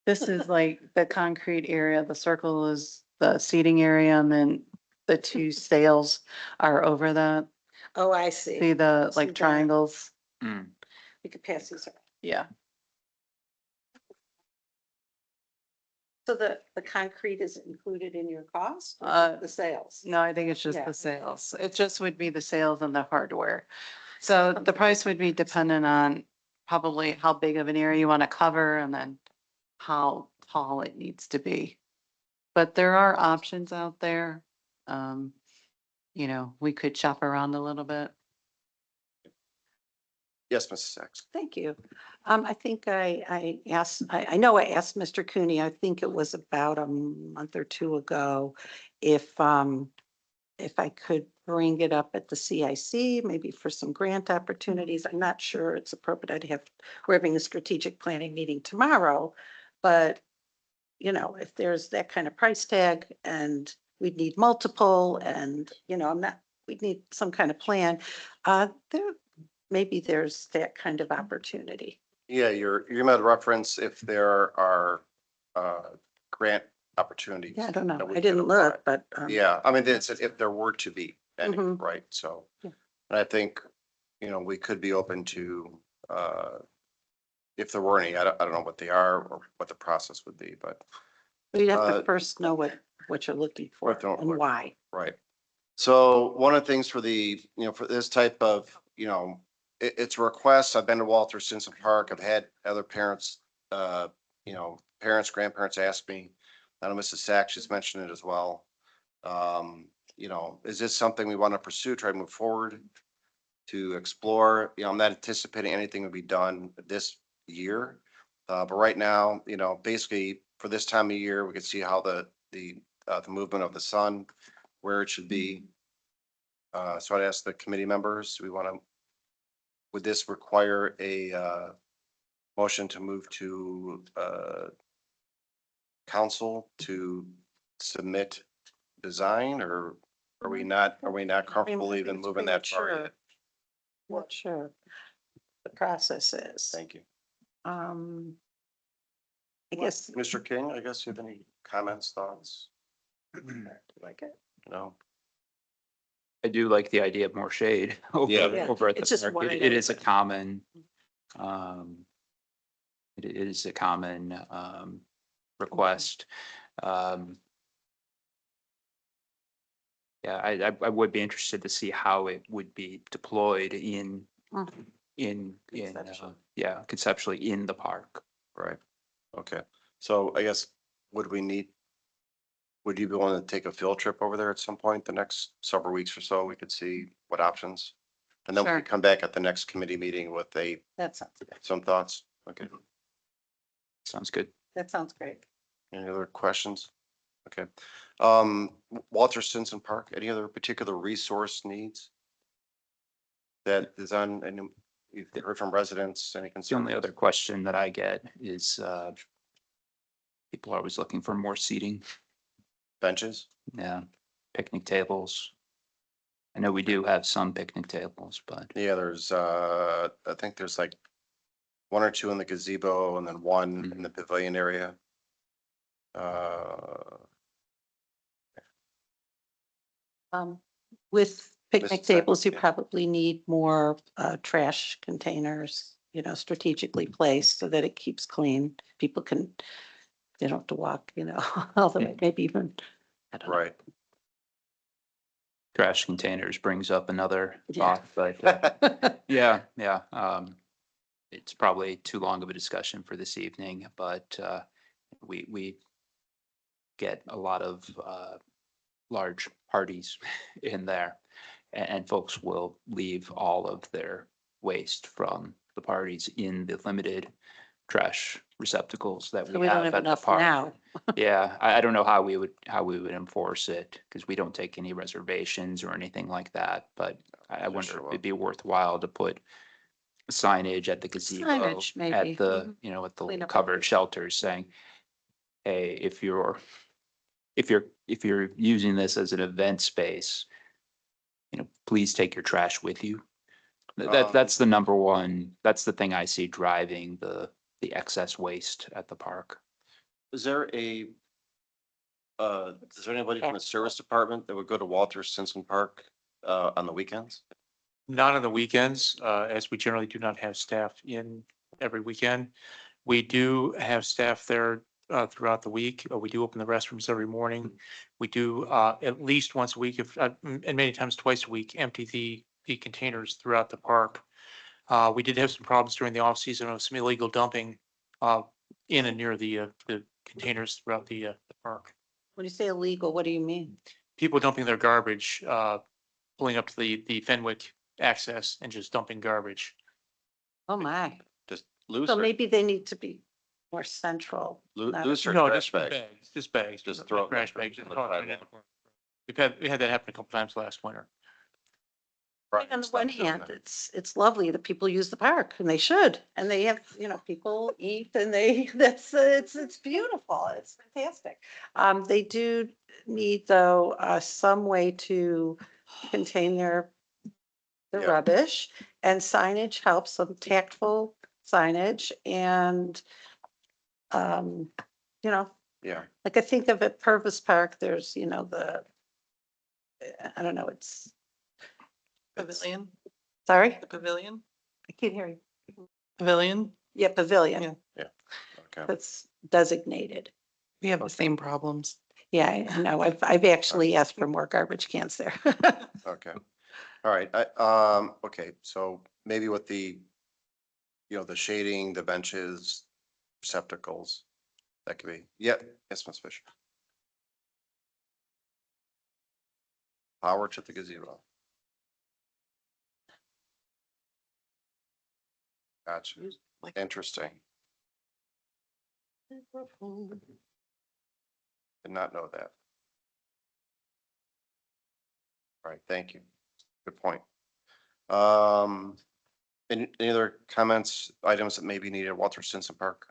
This is like the concrete area, the circle is the seating area, and then the two sails are over that. Oh, I See see. the See like that. triangles? Mm. We could pass these around. Yeah. So the concrete is included in your cost? or Uh, The sales? No, I think it's just Yeah. the sales. It just would be the sales and the hardware. So the price would be dependent on probably how big of an area you want to cover and then how tall it needs to be. But there are options out there. Um, you know, we could shop around a little bit. Yes, Mrs. Sacks. Thank you. I think I know I asked Mr. Cooney, I think it was about a month or two ago, if I could bring it up at the CIC, maybe for some grant opportunities. I'm not sure it's appropriate. We're having a strategic planning meeting tomorrow. But, you know, if there's that kind of price tag and we'd need multiple and, you know, we'd need some kind of plan. Maybe there's that kind of opportunity. Yeah, you're gonna reference if there are grant opportunities. Yeah, I don't know. that we I can didn't apply. look, but. Yeah, I mean, it's if there were to be any, Mhm. right? So, Yeah. and I think, you know, we could be open to, if there were any, I don't know what they are or what the process would be, but, We'd have to Uh, first know what you're looking for what the- and why. right. So one of the things for the, you know, for this type of, you know, it's a request. I've been to Walter Stinson Park. I've had other parents, you know, parents, grandparents ask me. I know Mrs. Sachs has mentioned it as well. You know, is this something we want to pursue, try to move forward to explore? You know, I'm not anticipating anything would be done this year. But right now, you know, basically for this time of year, we can see how the movement of the sun, where it should be. So I'd ask the committee members, do we want to, would this require a motion to move to council to submit design, or are we not comfortable even moving that far yet? Not sure. The process is. Thank you. I guess. Mr. King, I guess you have any comments, thoughts? Like it. No? I do like the idea of more shade Yeah. over at It's the just park. one It is a neighborhood. common, it is a common, request. Yeah, I would be interested to see how it would be deployed in, Mhm. Conceptually. yeah, conceptually in the park. Right. Okay. So I guess, would you be willing to take a field trip over there at some point, the next several weeks or so? We could see what options. And then we Sure. could come back at the next committee meeting with That sounds good. some thoughts. Okay. Sounds good. That sounds great. Any other questions? Okay. Walter Stinson Park, any other particular resource needs? That is on, and you've heard from residents, any The concerns? only other question that I get is, people are always looking for more seating, Benches? yeah, picnic tables. I know we do have some picnic tables, but Yeah, there's, I think there's like one or two in the gazebo and then one in the pavilion area. With picnic Sachs, tables, you yeah. probably need more trash containers, you know, strategically placed so that it keeps clean. People can, they don't have to walk, you know, all the way, maybe even. I don't know. Right. trash containers brings up another Yeah. thought, but yeah, it's probably too long of a discussion for this evening, but we get a lot of large parties in there, and folks will leave all of their waste from the parties in the limited trash receptacles that So we we don't have have at the enough park. now. Yeah, I don't know how we would enforce it, because we don't take any reservations or anything like that, but I wonder sure if will. it'd be worthwhile to put signage at the gazebo, Signage, maybe. at the, Mhm. you know, at the Clean up covered everything. shelters saying, hey, if you're using this as an event space, you know, please take your trash with you. That's the number one, that's the thing I see driving the excess waste at the park. Is there is there anybody from the service department that would go to Walter Simpson Park, on the weekends? Not on the weekends, as we generally do not have staff in every weekend. We do have staff there throughout the week. We do open the restrooms every morning. We do at least once a week, if and many times twice a week, empty the containers throughout the park. We did have some problems during the off season of some illegal dumping in and near the containers throughout the park. When you say illegal, what do you mean? People dumping their garbage, pulling up to the Fenwick access and just dumping garbage. Oh, my. Just loose So or, maybe they need to be more central. not- loose or No, trash just bags? just bags. Just throw it Trash like bags. on the sidewalk. We had that happen a couple times last winter. Right, on the one hand, it's lovely that people use the park and they should, and they have, people eat and they, it's beautiful. It's fantastic. They do need though, some way to contain their Yeah. rubbish, and signage helps, some tactful signage and, um, Yeah, like I think of at Purvis Park, there's, I don't know, it's, Pavilion, sorry, the pavilion, I can't hear you. pavilion. Yeah, pavilion. okay. That's designated. We have the same problems. Yeah, I know. I've actually asked for more garbage cans there. Okay. All right. Okay, so maybe with the, the shading, the benches, receptacles, that could be, yeah, yes, Ms. Fisher. Power to the gazebo. Gotcha. Interesting. Did not know that. All right, thank you. Good point. Any other comments, items that may be needed at Walter Simpson Park?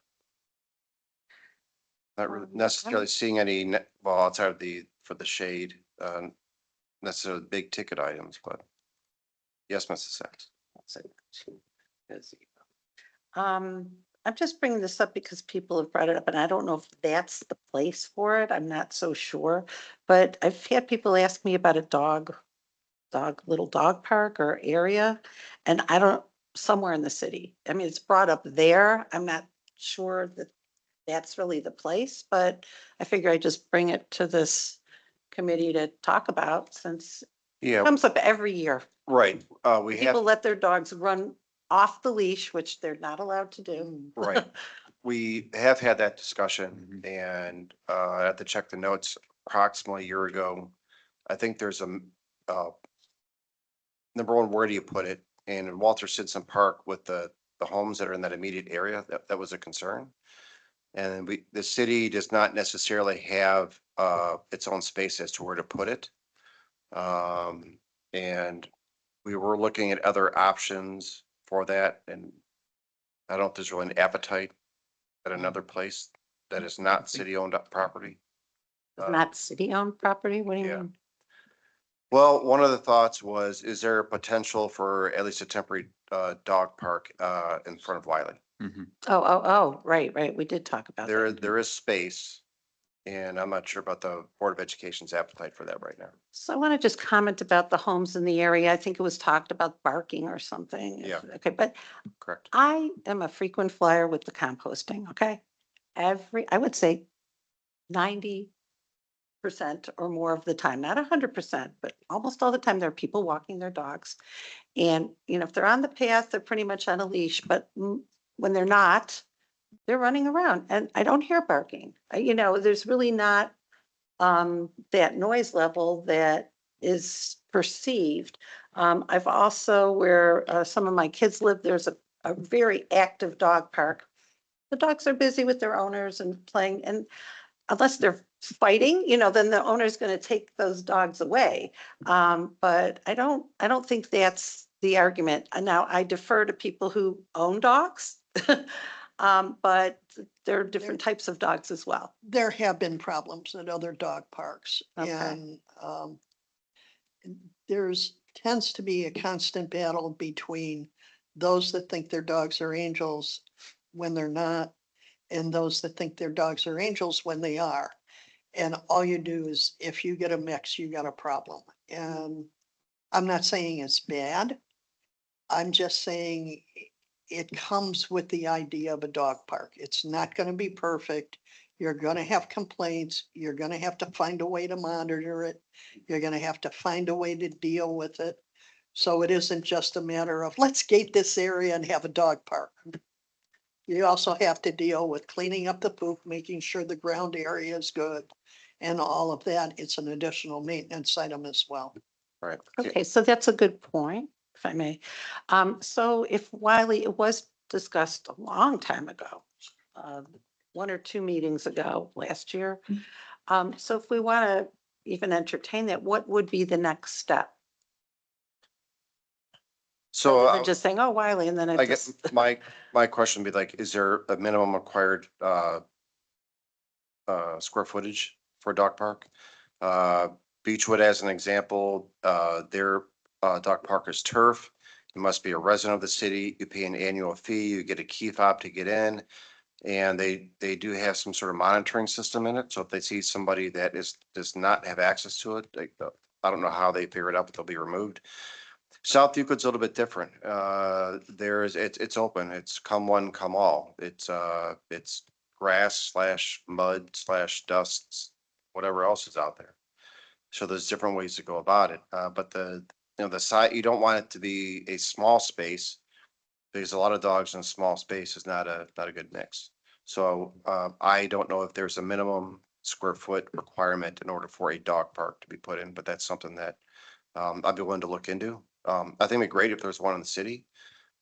Not really necessarily seeing any, well, outside of for the shade, necessarily big ticket items, but yes, Mrs. Sacks. I'm just bringing this up because people have brought it up and I don't know if that's the place for it. I'm not so sure. But I've had people ask me about a little dog park or area. And I don't, somewhere in the city. I mean, it's brought up there. I'm not sure that that's really the place, but I figure I just bring it to this committee to talk about since it Yeah, comes up every year. right. We People have, let their dogs run off the leash, which they're not allowed to do. right. We have had that discussion and I have to check the notes approximately a year ago. I think there's number one, where do you put it? And in Walter Simpson Park with the homes that are in that immediate area, that was a concern. And the city does not necessarily have its own space as to where to put it. And we were looking at other options for that, and I don't know if there's really an appetite at another place that is not city-owned property. Not city-owned property? What do you yeah. mean? Well, one of the thoughts was, is there a potential for at least a temporary dog park in front of Wiley? Oh, right. We did talk about that. There is space, and I'm not sure about the Board of Education's appetite for that right now. So I want to just comment about the homes in the area. I think it was talked about barking or something. Yeah. Okay, but Correct. I am a frequent flyer with the composting, okay? I would say 90% or more of the time, not 100%, but almost all the time, there are people walking their dogs. And, if they're on the path, they're pretty much on a leash, but when they're not, they're running around and I don't hear barking. There's really not that noise level that is perceived. I've also, where some of my kids live, there's a very active dog park. The dogs are busy with their owners and playing, and unless they're fighting, then the owner's going to take those dogs away. But I don't think that's the argument. And now I defer to people who own dogs. But there are different types of dogs as well. There have been problems at other dog parks Okay. and there's tends to be a constant battle between those that think their dogs are angels when they're not, and those that think their dogs are angels when they are. And all you do is, if you get a mix, you got a problem. And I'm not saying it's bad. I'm just saying it comes with the idea of a dog park. It's not gonna be perfect. You're gonna have complaints. You're gonna have to find a way to monitor it. You're gonna have to find a way to deal with it. So it isn't just a matter of, let's gate this area and have a dog park. You also have to deal with cleaning up the poop, making sure the ground area is good. And all of that, it's an additional maintenance item as well. Right. Okay, so that's a good point, if I may. So if Wiley, it was discussed a long time ago, 1 or 2 meetings ago last year. So if we want to even entertain that, what would be the next step? So Rather than just saying, oh, Wiley, and then I it guess just. my question would be like, is there a minimum required square footage for a dog park? Beechwood, as an example, their dog park is turf. You must be a resident of the city. You pay an annual fee. You get a key fob to get in. And they do have some sort of monitoring system in it. So if they see somebody that does not have access to it, like, I don't know how they figure it out, but they'll be removed. South Euclid's a little bit different. It's open. It's come one, come all. It's grass / mud / dust, whatever else is out there. So there's different ways to go about it. But the site, you don't want it to be a small space because a lot of dogs in a small space is not a good mix. So I don't know if there's a minimum square foot requirement in order for a dog park to be put in, but that's something that I'd be willing to look into. I think it'd be great if there's one in the city.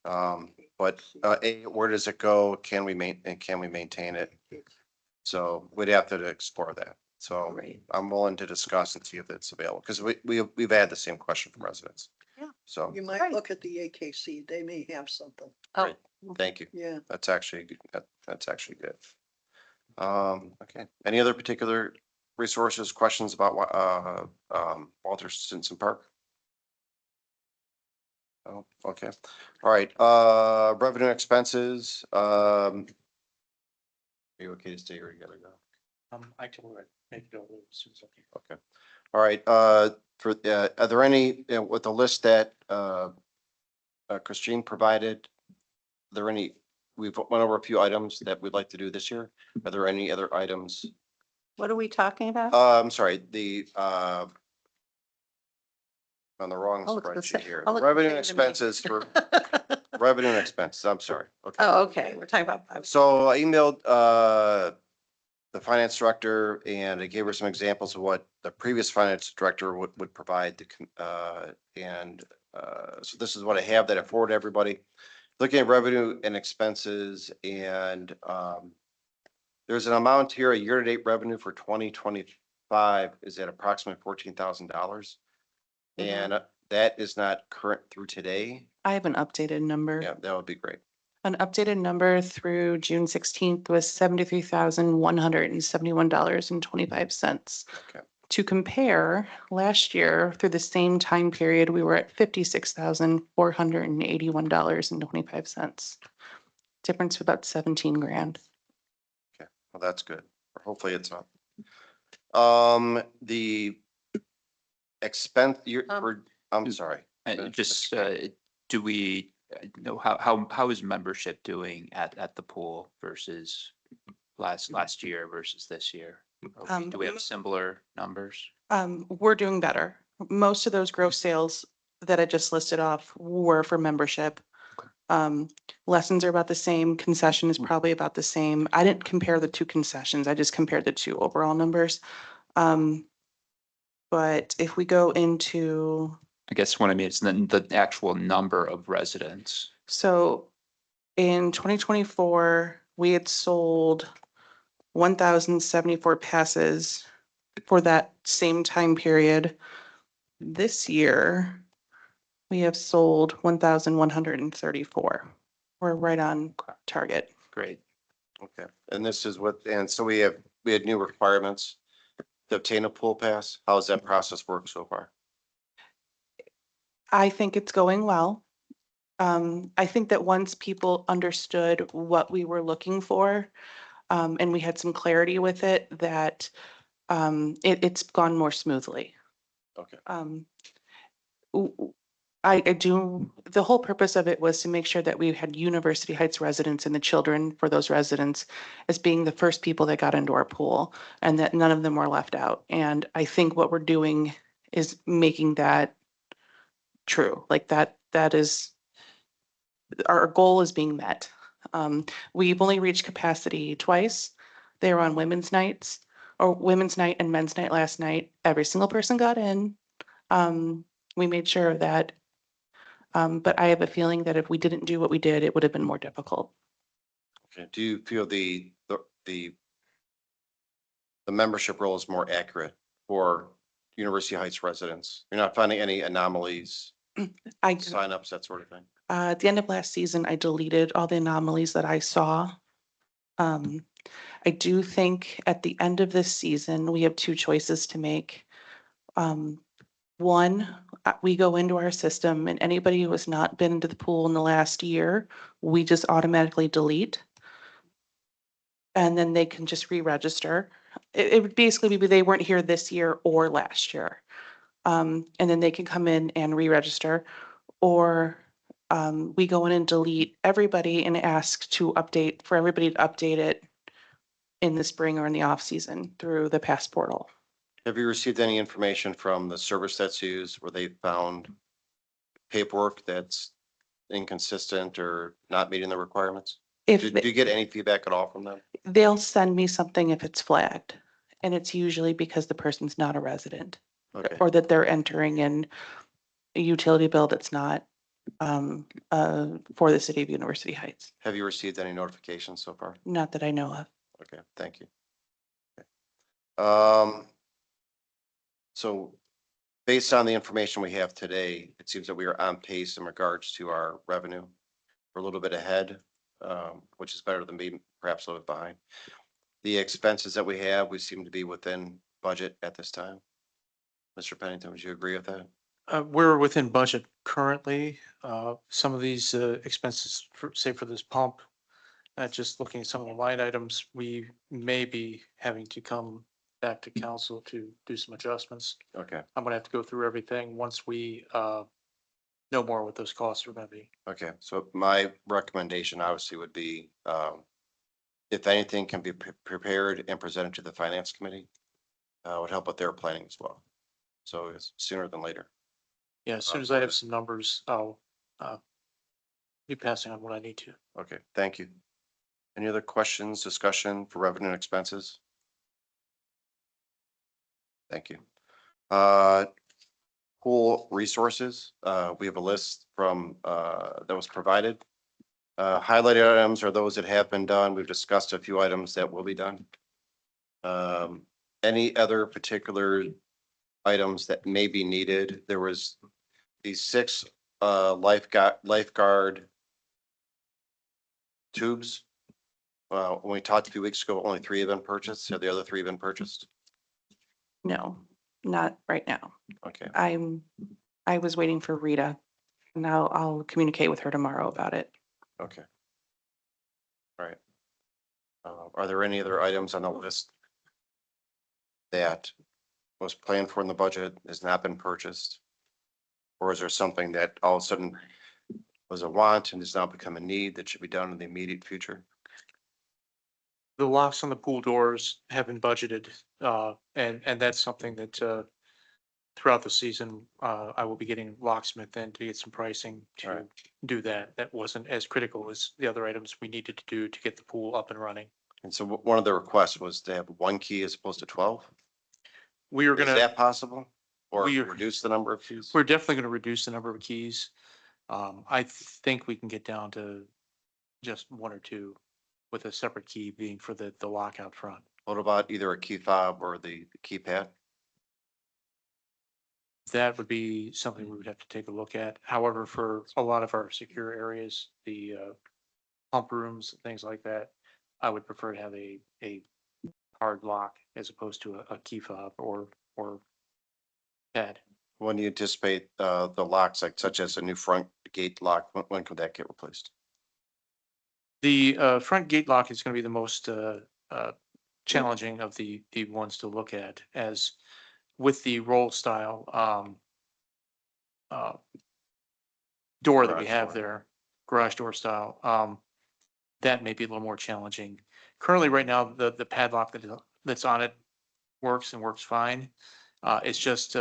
But where does it go? Can we maintain it? So we'd have to explore that. So Right. I'm willing to discuss and see if it's available, because we've had the same question from residents. Yeah. So, You might Right. look at the AKC. They may have something. Oh, Great. thank you. Yeah. That's actually, that's actually good. Okay. Any other particular resources, questions about, Walter Stinson Park? Oh, okay. All right, revenue expenses, are you okay to stay here? You gotta go. I can make it over as soon as I can. Okay. All right, are there any, with the list that, Christine provided, are there any, we've went over a few items that we'd like to do this year. Are there any other items? what are we talking about? I'm sorry, on the wrong I'll look the spreadsheet sa- here. I'll look the Revenue same and to me. expenses for, revenue and expenses, I'm sorry. Okay. Oh, okay, we're talking about. So I emailed, the finance director and I gave her some examples of what the previous finance director would provide so this is what I have that I forwarded everybody. Looking at revenue and expenses and, there's an amount here, a year-to-date revenue for 2025 is at approximately $14,000. And that is not current through today. I have an updated number. Yeah, that would be great. An updated number through June 16th was $73,171.25. Okay. To compare, last year through the same time period, we were at $56,481.25. Difference of about 17 grand. Well, that's good. Hopefully it's up. The expense, I'm sorry. Just, do we know how is membership doing at the pool versus last year versus this year? Do we have similar numbers? We're doing better. Most of those gross sales that I just listed off were for membership. Lessons are about the same. Concession is probably about the same. I didn't compare the two concessions. I just compared the two overall numbers. But if we go into, I guess what I mean is the actual number of residents. so in 2024, we had sold 1,074 passes for that same time period. This year, we have sold 1,134. We're right on target. Great. Okay, and this is what, and so we had new requirements to obtain a pool pass. How does that process work so far? I think it's going well. I think that once people understood what we were looking for, And we had some clarity with it that it's gone more smoothly. Okay. w- w- I do, the whole purpose of it was to make sure that we had University Heights residents and the children for those residents as being the first people that got into our pool and that none of them were left out. And I think what we're doing is making that true, like that is, our goal is being met. We've only reached capacity twice. They were on women's nights or women's night and men's night last night. Every single person got in. We made sure of that. But I have a feeling that if we didn't do what we did, it would have been more difficult. Okay. Do you feel the membership role is more accurate for University Heights residents? You're not finding any anomalies, I, signups, that sort of thing? at the end of last season, I deleted all the anomalies that I saw. I do think at the end of this season, we have two choices to make. One, we go into our system and anybody who has not been into the pool in the last year, we just automatically delete. And then they can just re-register. It would basically be they weren't here this year or last year. And then they can come in and re-register. Or we go in and delete everybody and ask to update, for everybody to update it in the spring or in the off season through the pass portal. Have you received any information from the service that's used where they found paperwork that's inconsistent or not meeting the requirements? If Do you get any feedback at all from them? they'll send me something if it's flagged, and it's usually because the person's not a resident Okay, or that they're entering in a utility bill that's not for the city of University Heights. have you received any notifications so far? Not that I know of. Okay, thank you. Okay. So based on the information we have today, it seems that we are on pace in regards to our revenue. We're a little bit ahead, which is better than being perhaps a little bit behind. The expenses that we seem to be within budget at this time. Mr. Pennington, would you agree with that? We're within budget currently. Some of these expenses, say for this pump, just looking at some of the line items, we may be having to come back to council to do some adjustments. Okay, I'm gonna have to go through everything once we know more what those costs are gonna be. okay. So my recommendation obviously would be, if anything can be prepared and presented to the finance committee, would help with their planning as well. So it's sooner than later. Yeah, as soon as I have some numbers, I'll be passing on what I need to. Okay, thank you. Any other questions, discussion for revenue and expenses? Thank you. Pool resources, we have a list from, that was provided. Highlighted items are those that have been done. We've discussed a few items that will be done. Any other particular items that may be needed? There was these 6 lifeguard tubes. When we talked a few weeks ago, only 3 have been purchased. Have the other 3 been purchased? No, not right now. Okay, I was waiting for Rita. And I'll communicate with her tomorrow about it. okay. All right. Are there any other items on the list that was planned for in the budget, has not been purchased? Or is there something that all of a sudden was a want and has now become a need that should be done in the immediate future? The locks on the pool doors have been budgeted, and that's something that throughout the season, I will be getting locksmith in to get some pricing to Right. do that. That wasn't as critical as the other items we needed to do to get the pool up and running. And so one of the requests was to have 1 key as opposed to 12. We are Is gonna, that possible? Or we- reduce the number of keys? we're definitely gonna reduce the number of keys. I think we can get down to just 1 or 2 with a separate key being for the lock out front. What about either a key fob or the keypad? That would be something we would have to take a look at. However, for a lot of our secure areas, the pump rooms, things like that, I would prefer to have a hard lock as opposed to a key fob or pad. When do you anticipate the locks, like such as a new front gate lock, when could that get replaced? The front gate lock is going to be the most challenging of the ones to look at, as with the roll style, uh, door that we Garage have door. there, garage door style, that may be a little more challenging. Currently, right now, the padlock that's on it works and works fine. It's just,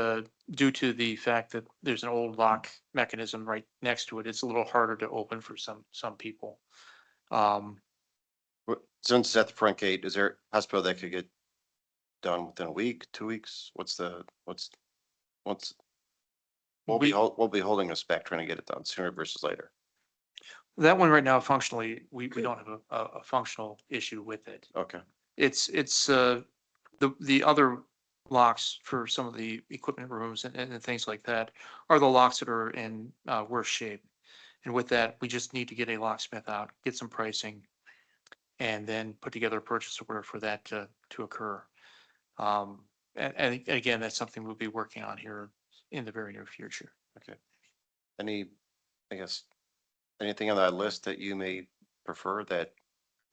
due to the fact that there's an old lock mechanism right next to it, it's a little harder to open for some people. Since it's at the front gate, is there a possibility that could get done within a week, 2 weeks? We- We'll be holding us back trying to get it done sooner versus later. That one right now, functionally, we don't have a functional issue with it. Okay, It's, the other locks for some of the equipment rooms and things like that are the locks that are in, worse shape. And with that, we just need to get a locksmith out, get some pricing, and then put together a purchase order for that to occur. And again, that's something we'll be working on here in the very near future. any, I guess, anything on that list that you may prefer that?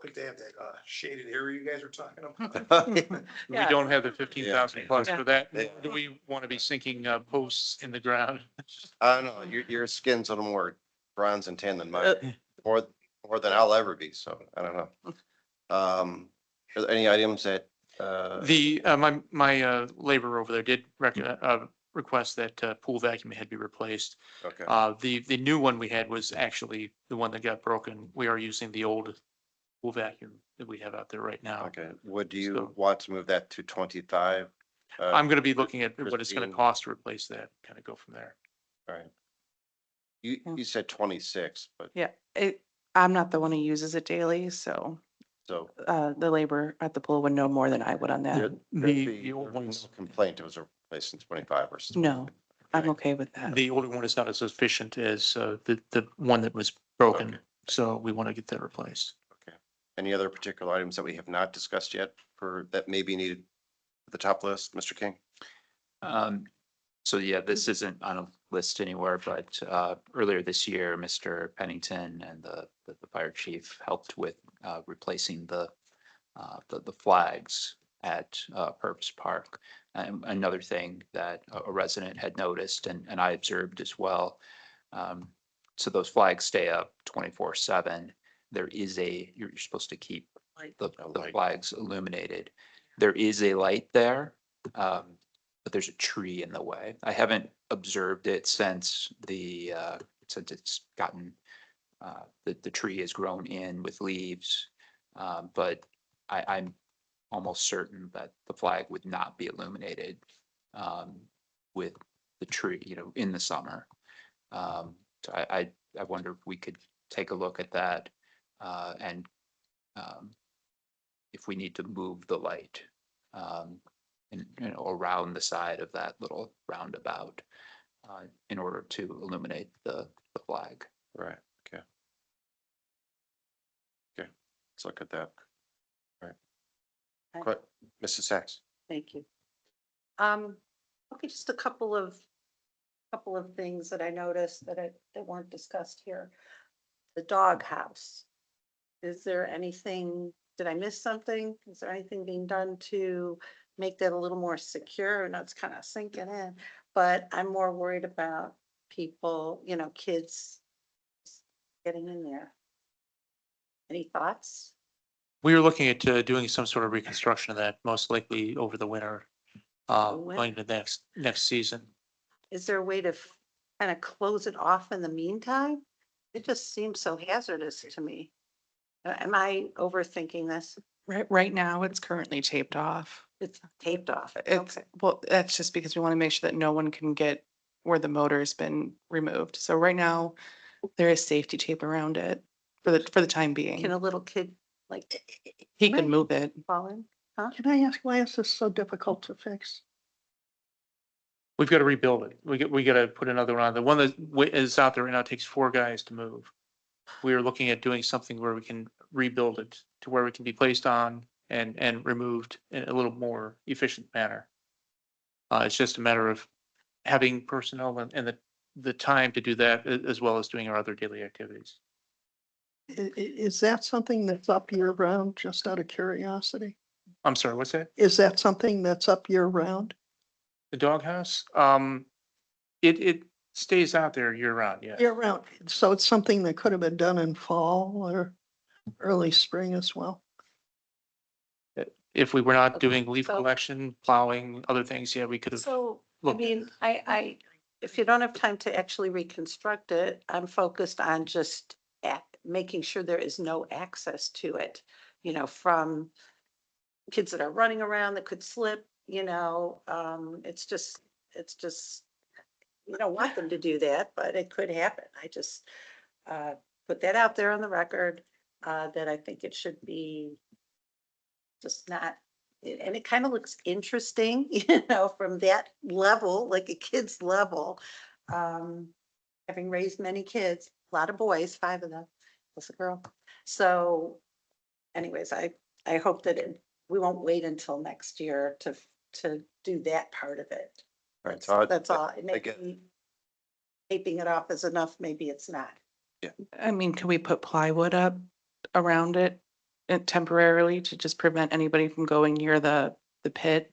Like they have that shaded area you guys are talking about. We Yeah. don't have the 15,000 plus Yeah. for that. Yeah. Do we want to be sinking posts in the ground? I don't know, your skin's a little more bronze and tan than Uh, mine, more than I'll ever be, so I don't know. Are there any items that, The, my laborer over there did request that pool vacuum head be replaced. okay, The new one we had was actually the one that got broken. We are using the old pool vacuum that we have out there right now. okay, would you So- want to move that to 25? I'm gonna be looking at what it's gonna Christine. cost to replace that, kind of go from there. All right. You said 26, but Yeah, I'm not the one who uses it daily, so so. the labor at the pool would know more than I would on that. there'd The be old ones, Complaint it was replaced in 25 versus. No, I'm Okay. okay with that. the older one is not as efficient as the one that was broken, Okay. so we want to get that replaced. Any other particular items that we have not discussed yet that may be needed at the top list, Mr. King? So yeah, this isn't on a list anywhere, but earlier this year, Mr. Pennington and the fire chief helped with replacing the flags at Purvis Park. Another thing that a resident had noticed and I observed as well. So those flags stay up 24/7. There is you're supposed to keep the light. flags illuminated. There is a light there, but there's a tree in the way. I haven't observed it since since it's gotten, the tree has grown in with leaves. But I'm almost certain that the flag would not be illuminated, with the tree, in the summer. So I wonder if we could take a look at that, and if we need to move the light, around the side of that little roundabout, in order to illuminate the flag. Right, okay. Okay, let's look at that. All right. Quick, Mrs. Sacks. Thank you. Okay, just a couple of things that I noticed that weren't discussed here. The dog house. Is there anything, did I miss something? Is there anything being done to make that a little more secure? I know it's kind of sinking in, but I'm more worried about people, kids getting in there. Any thoughts? We are looking at doing some sort of reconstruction of that, most likely over the winter, winter. going to next season. Is there a way to kind of close it off in the meantime? It just seems so hazardous to me. Am I overthinking this? Right now, it's currently taped off. It's taped off. It's, Okay. well, that's just because we want to make sure that no one can get where the motor's been removed. So right now, there is safety tape around it for the time Can being. a little kid He can move it. fall in? Can I ask why is this so difficult to fix? We've got to rebuild it. We got to put another one on. The one that is out there right now takes 4 guys to move. We are looking at doing something where we can rebuild it to where we can be placed on and removed in a little more efficient manner. It's just a matter of having personnel and the time to do that as well as doing our other daily activities. Is that something that's up year round, just out of curiosity? I'm sorry, what's that? Is that something that's up year round? The doghouse? It stays out there year round, yeah. Year round, so it's something that could have been done in fall or early spring as well. If we were not doing leaf So- collection, plowing, other things, yeah, we could have. So, I Look. mean, if you don't have time to actually reconstruct it, I'm focused on just making sure there is no access to it, from kids that are running around that could slip, it's just, you don't want them to do that, but it could happen. I just, put that out there on the record, that I think it should be just not, and it kind of looks interesting, from that level, like a kid's level. Having raised many kids, a lot of boys, 5 of them, plus a girl. So anyways, I hope that we won't wait until next year to do that part of it. All right, so That's all. It may again- be taping it off is enough, maybe it's not. I mean, can we put plywood up around it temporarily to just prevent anybody from going near the pit?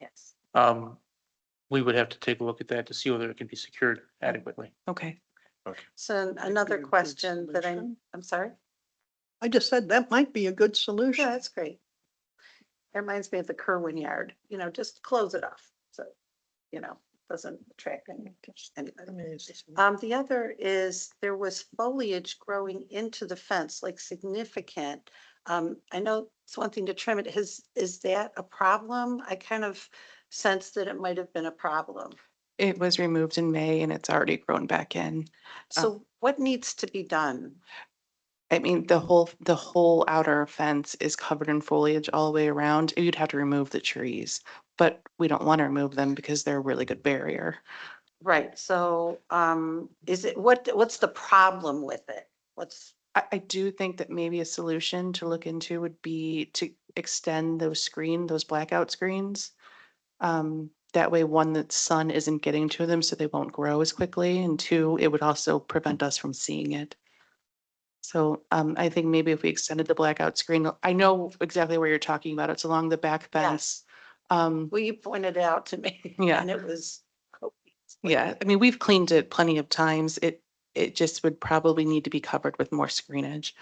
Yes. We would have to take a look at that to see whether it can be secured adequately. Okay. So another be a good question that solution. I'm sorry. I just said that might be a good solution. Yeah, that's great. It reminds me of the Kerwin yard, just close it off. So, doesn't attract anybody. Amazing. The other is there was foliage growing into the fence, like significant. I know it's one thing to trim it. Is that a problem? I kind of sensed that it might have been a problem. It was removed in May and it's already grown back in. So what needs to be done? I mean, the whole outer fence is covered in foliage all the way around. You'd have to remove the trees, but we don't want to remove them because they're a really good barrier. Right, so, is it, what's the problem with it? I do think that maybe a solution to look into would be to extend those blackout screens. That way, one, the sun isn't getting to them, so they won't grow as quickly, and two, it would also prevent us from seeing it. So, I think maybe if we extended the blackout screen, I know exactly where you're talking about. It's along the back fence. Well, you pointed it out to me. Yeah. And it was. Yeah, I mean, we've cleaned it plenty of times. It just would probably need to be covered with more screenage.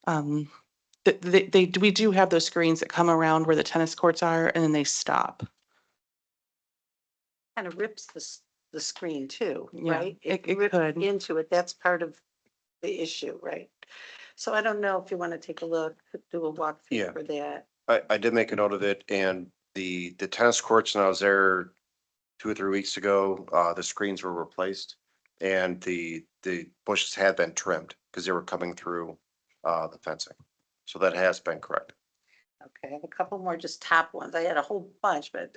We do have those screens that come around where the tennis courts are and then they stop. Kind of rips the screen too, Yeah, right? it ripped could. into it. That's part of the issue, right? So I don't know if you want to take a look, do a walkthrough Yeah. for that. I did make a note of it, and the tennis courts, and I was there 2 or 3 weeks ago, the screens were replaced. And the bushes had been trimmed because they were coming through the fencing. So that has been corrected. Okay, I have a couple more just top ones. I had a whole bunch, but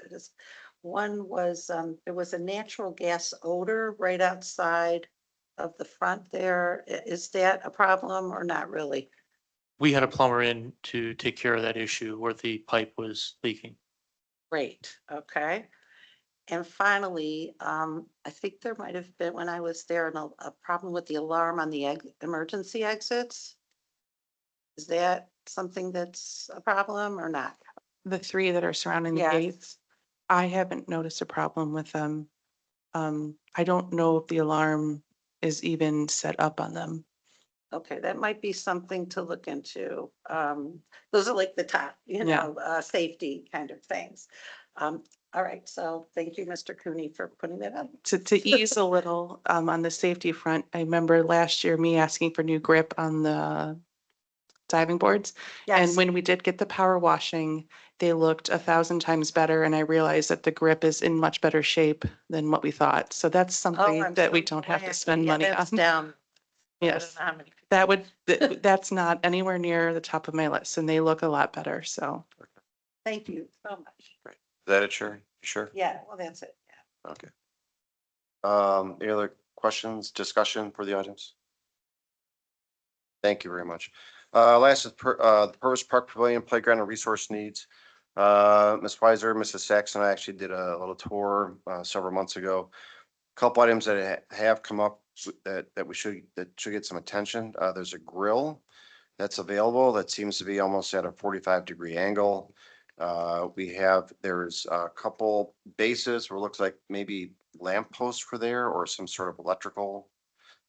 one was, there was a natural gas odor right outside of the front there. Is that a problem or not really? We had a plumber in to take care of that issue where the pipe was leaking. Great, okay. And finally, I think there might have been, when I was there, a problem with the alarm on the emergency exits. Is that something that's a problem or not? The 3 that are surrounding the Yes. gates, I haven't noticed a problem with them. I don't know if the alarm is even set up on them. Okay, that might be something to look into. Those are like the top, Yeah. safety kind of things. All right, so thank you, Mr. Cooney, for putting that up. To ease a little, on the safety front, I remember last year me asking for new grip on the diving boards. And Yes, when we did get the power washing, they looked 1,000 times better. And I realized that the grip is in much better shape than what we thought. So that's something I'm that we so don't have to glad. spend Yeah, money that's on. down. I don't Yes, know how many- that would, that's not anywhere near the top of my list and they look a lot better. So Thank you so much. Is that it, Sherry? You sure? Yeah, well, that's it. Yeah. Okay. Any other questions, discussion for the audience? Thank you very much. Last is the Purvis Park Pavilion Playground and Resource Needs. Ms. Weiser, Mrs. Saxon, I actually did a little tour several months ago. Couple items that have come up that should get some attention. There's a grill that's available that seems to be almost at a 45-degree angle. There's a couple bases where it looks like maybe lamp posts were there or some sort of electrical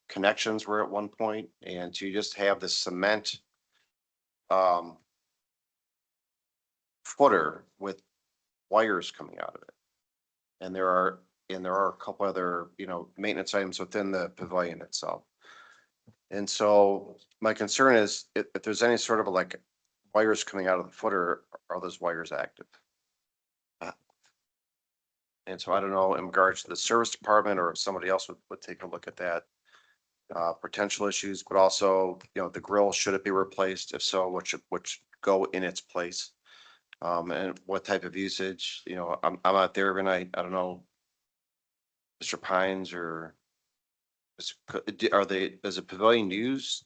connections were at one point, and to just have the cement footer with wires coming out of it. And there are a couple other, maintenance items within the pavilion itself. And so my concern is if there's any sort of like wires coming out of the footer, are those wires active? And so I don't know in regards to the service department or if somebody else would take a look at that. Potential issues, but also, the grill, should it be replaced? If so, what should go in its place? And what type of usage, I'm out there every night. I don't know. Mr. Pines or is a pavilion used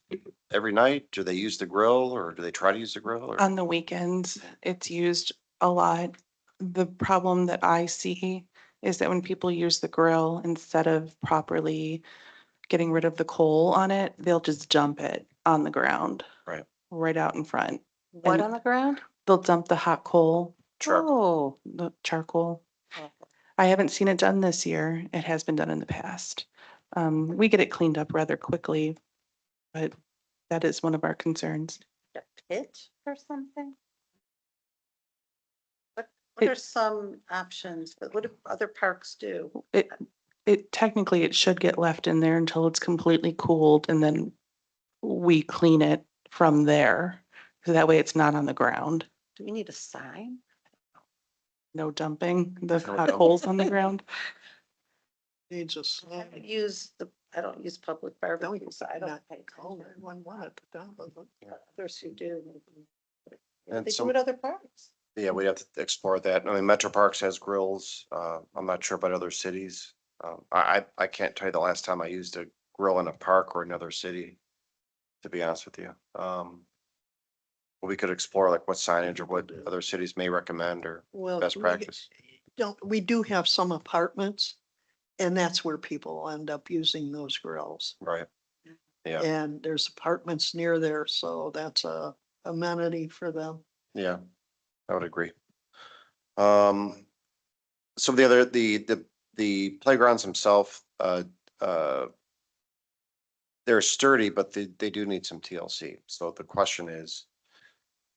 every night? Do they use the grill or do they try to use the grill? Or? On the weekends, it's used a lot. The problem that I see is that when people use the grill, instead of properly getting rid of the coal on it, they'll just dump it on the ground. Right. Right out in front. What And on the ground? they'll dump the hot coal, Oh. the charcoal. I haven't seen it done this year. It has been done in the past. We get it cleaned up rather quickly, but that is one of our concerns. A pit or something? What It- are some options? What do other parks do? It technically, it should get left in there until it's completely cooled and then we clean it from there. So that way it's not on the ground. Do we need a sign? No dumping the No hot dumping. coals on the ground. Needs a I sign. I don't use public barbecues, so I don't Not pay call attention. 911 at the top of it. Others who do. And They some- do it other parks. Yeah, we'd have to explore that. I mean, Metro Parks has grills. I'm not sure about other cities. I can't tell you the last time I used a grill in a park or another city, to be honest with you. We could explore like what signage or what other cities may recommend or Well, best practice. we do have some apartments and that's where people end up using those grills. Right. Yeah, And there's apartments near there, so that's a amenity for them. yeah, I would agree. Some of the other, the playgrounds themselves, they're sturdy, but they do need some TLC. So the question is,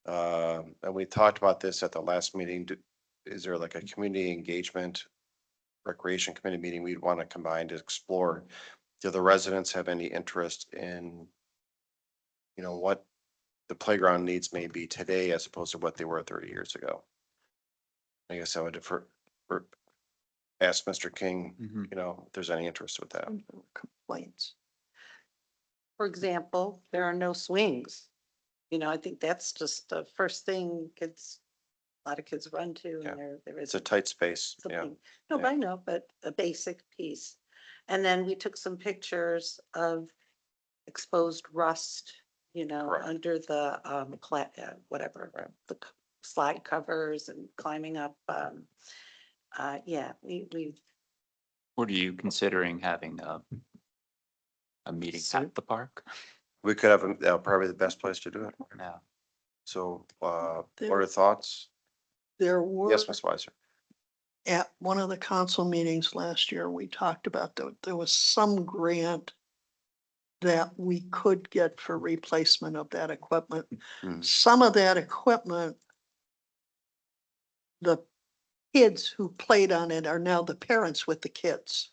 and we talked about this at the last meeting, is there like a community engagement recreation committee meeting we'd want to combine to explore? Do the residents have any interest in, what the playground needs may be today as opposed to what they were 30 years ago? I guess I would ask Mr. King, Mhm. if there's any interest with that. Complaints. For example, there are no swings. I think that's just the first thing a lot of kids run to Yeah. and there It's is a tight space. Yeah. something. No, yeah. but I know, but a basic piece. And then we took some pictures of exposed rust, Correct. under the whatever, Right. the slide covers and climbing up. Yeah, we What are you considering having a meeting at the park? We could have, probably the best place to do it. No. So, what are thoughts? There were. Yes, Ms. Weiser. At one of the council meetings last year, we talked about there was some grant that we could get for replacement of that equipment. Mhm. Some of that equipment, the kids who played on it are now the parents with the kids.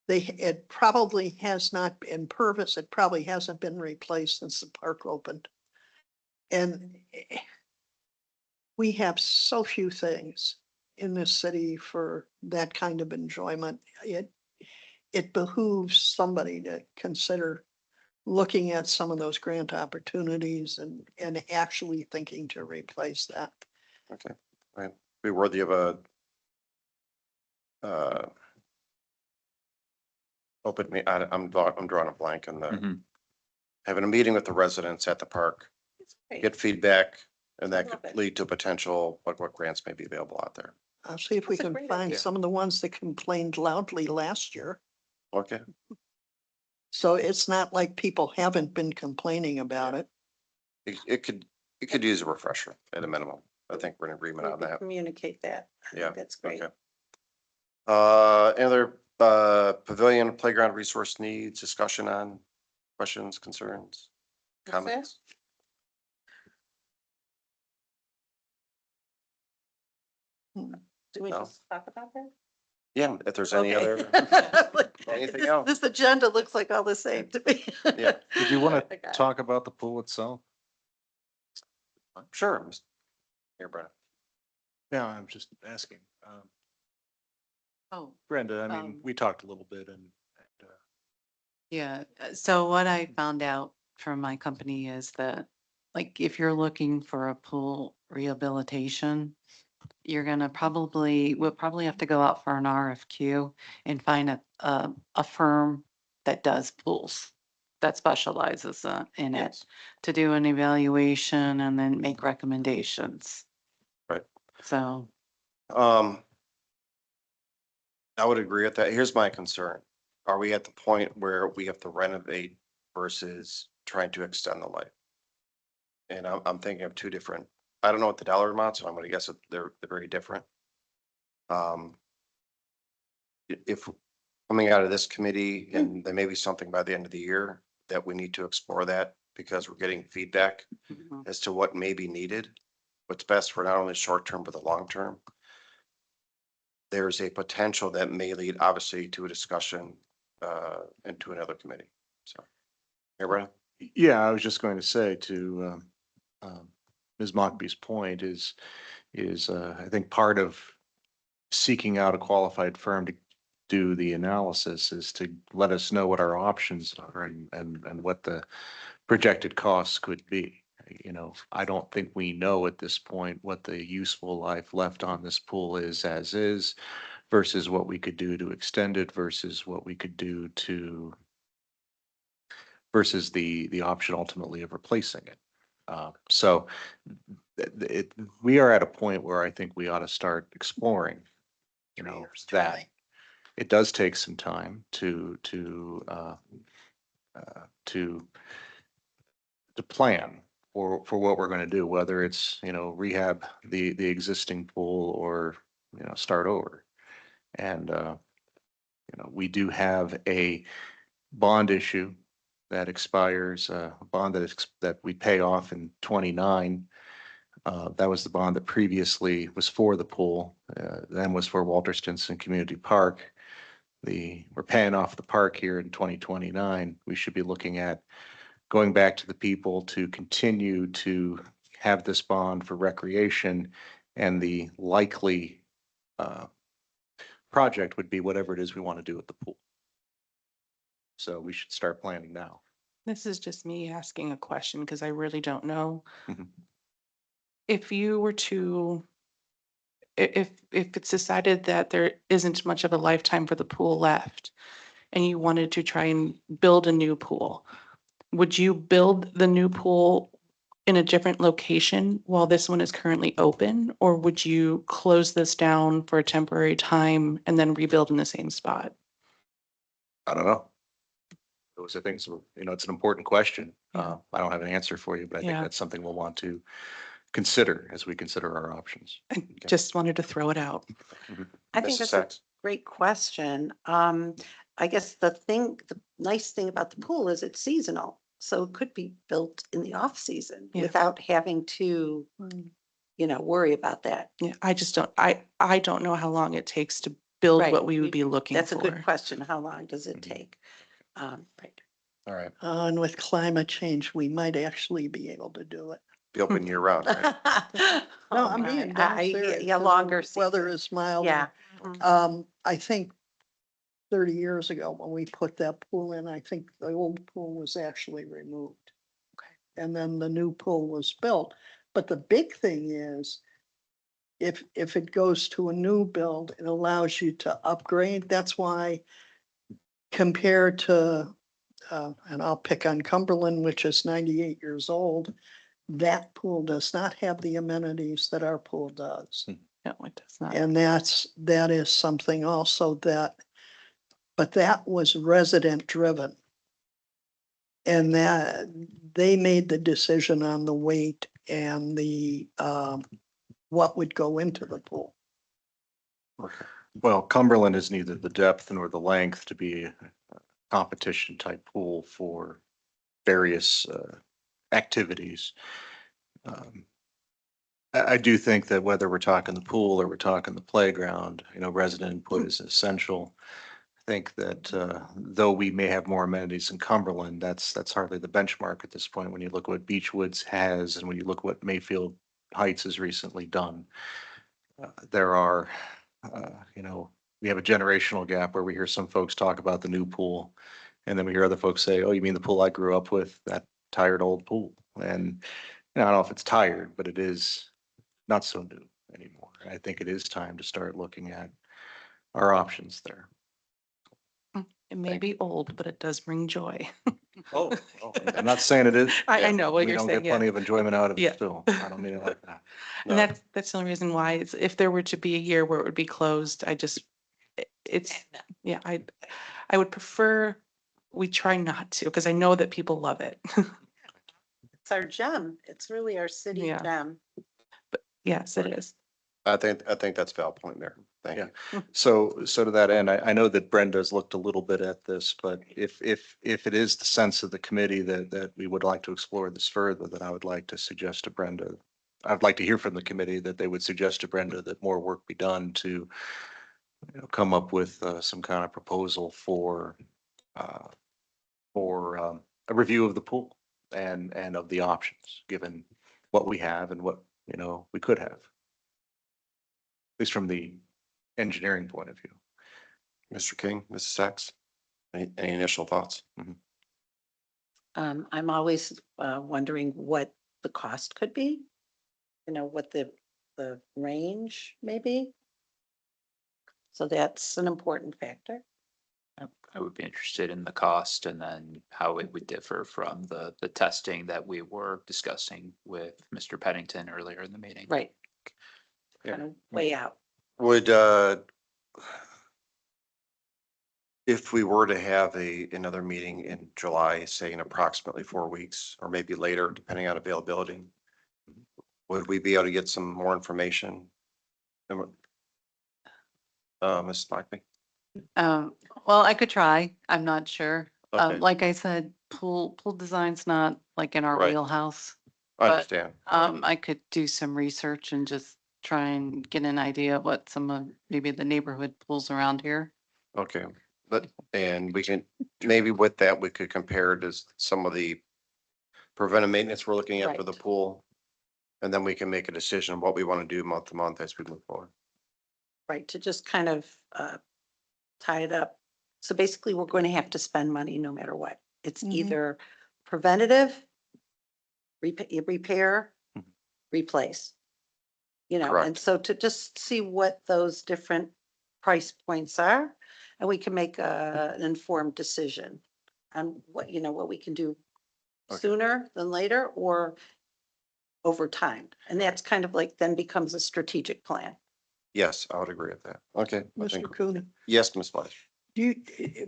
It probably has not, in Purvis, it probably hasn't been replaced since the park opened. And we have so few things in this city for that kind of enjoyment. It behooves somebody to consider looking at some of those grant opportunities and actually thinking to replace that. Okay, right. Be worthy of a open me, I'm drawing a blank on the, Mhm. having a meeting with the residents at the park, it's great. get feedback, and that Love could it. lead to potential, what grants may be available out there. I'll see if we That's a can great find idea. some of the ones that complained loudly last year. Okay, So it's not like people haven't been complaining about it. it could use a refresher at a minimum. I think we're in agreement We on can that. communicate that. I think Yeah. That's great. Okay. Any other, pavilion playground resource needs, discussion on, questions, concerns, That's it. comments? Do we No. just talk about that? Yeah, if there's any Okay. other, anything This- else? This agenda looks like all the same to me. Yeah. Did you want Okay. to talk about the pool itself? Sure. Here, Brenda. Yeah, I'm just asking. Oh, Brenda, I mean, Um, we talked a little bit and yeah. So what I found out from my company is that, like, if you're looking for a pool rehabilitation, we'll probably have to go out for an RFQ and find a firm that does pools, that specializes in it, Yes. to do an evaluation and then make recommendations. Right. So, I would agree with that. Here's my concern. Are we at the point where we have to renovate versus trying to extend the life? And I'm thinking of two different, I don't know what the dollar amounts, so I'm gonna guess that they're very different. If coming out of this committee, and there may be something by the end of the year that we need to explore that because we're getting feedback mhm. as to what may be needed, what's best for not only short term, but the long term. There's a potential that may lead obviously to a discussion into another committee. So. Here, Brenda? yeah, I was just going to say to Ms. Mockby's point is I think part of seeking out a qualified firm to do the analysis is to let us know what our options are and what the projected costs could be. You know, I don't think we know at this point what the useful life left on this pool is as is versus what we could do to extend it versus what we could do to versus the option ultimately of replacing it. So we are at a point where I think we ought to start exploring, you know, that. It does take some time to plan for what we're going to do, whether it's, you know, rehab the existing pool or, you know, start over. And, you know, we do have a bond issue that expires, a bond that we pay off in 29. That was the bond that previously was for the pool, then was for Walter Stinson Community Park. We're paying off the park here in 2029. We should be looking at going back to the people to continue to have this bond for recreation, and the likely project would be whatever it is we want to do with the pool. So we should start planning now. This is just me asking a question because I really don't know. Mhm. If you were to, if it's decided that there isn't much of a lifetime for the pool left and you wanted to try and build a new pool, would you build the new pool in a different location while this one is currently open? Or would you close this down for a temporary time and then rebuild in the same spot? I don't know. Those are things, you know, it's an important question. Yeah. I don't have an answer for you, but I think Yeah. that's something we'll want to consider as we consider our options. I just wanted to throw it out. I think Mrs. that's a Sachs? great question. I guess the nice thing about the pool is it's seasonal. So it could be built in the off season Yeah. without having to, you know, worry about that. Yeah, I just don't, I don't know how long it takes to build Right. what we would be looking That's a good for. question. How long does it Mhm. take? Right. All right. And with climate change, we might actually be able to do it. Be open year round, right? No, Oh I'm my, being dead yeah, serious. yeah, 'cause the longer Weather season. is mild. Yeah. I think 30 years ago, when we put that pool in, I think the old pool was actually removed. And then the new pool was built. But the big thing is, if it goes to a new build, it allows you to upgrade. That's why compared to, and I'll pick on Cumberland, which is 98 years old, that pool does not have the amenities that our pool does. No, it does not. And that is something also but that was resident driven. And that, they made the decision on the weight and what would go into the pool. Well, Cumberland is neither the depth nor the length to be a competition type pool for various activities. I do think that whether we're talking the pool or we're talking the playground, resident input is essential. I think that though we may have more amenities in Cumberland, that's hardly the benchmark at this point when you look at what Beechwoods has and when you look what Mayfield Heights has recently done. There are, we have a generational gap where we hear some folks talk about the new pool. And then we hear other folks say, oh, you mean the pool I grew up with, that tired old pool? And I don't know if it's tired, but it is not so new anymore. And I think it is time to start looking at our options there. It may be old, but it does bring joy. Oh, I'm not saying it is. I know what We you're don't saying, get plenty yeah. of enjoyment out of Yeah. it still. I don't mean it like that. And that's the only reason why, it's if there were to be a year where it would be closed, yeah, I would prefer we try not to, because I know that people love it. It's our gem. It's really our city Yeah. gem. Yes, it is. I think that's a valid point there. Thank you. So to that end, I know that Brenda's looked a little bit at this, but if it is the sense of the committee that we would like to explore this further, then I would like to suggest to Brenda, I'd like to hear from the committee that they would suggest to Brenda that more work be done to come up with some kind of proposal for a review of the pool and of the options, given what we have and what, we could have. At least from the engineering point of view. Mr. King, Mrs. Sacks, any initial thoughts? I'm always wondering what the cost could be. What the range may be. So that's an important factor. I would be interested in the cost and then how it would differ from the testing that we were discussing with Mr. Pennington earlier in the meeting. Right. Yeah. Kind of way out. Would, if we were to have another meeting in July, say in approximately 4 weeks, or maybe later, depending on availability, would we be able to get some more information? Ms. Blackman? Well, I could try. I'm not sure. Okay. Like I said, pool design's not like in our Right. wheelhouse. I but, understand. I could do some research and just try and get an idea of what some of maybe the neighborhood pools around here. Okay, and we can, maybe with that, we could compare to some of the preventive maintenance we're looking at for the Right. pool. And then we can make a decision on what we want to do month to month as we move forward. Right, to just kind of tie it up. So basically, we're going to have to spend money no matter what. It's Mhm. either preventative, repair, replace. And Correct. so to just see what those different price points are, and we can make an informed decision on what we can do Okay. sooner than later or over time. And that's kind of like then becomes a strategic plan. Yes, I would agree with that. Okay. I Mr. think, Cooney, yes, Ms. Flash.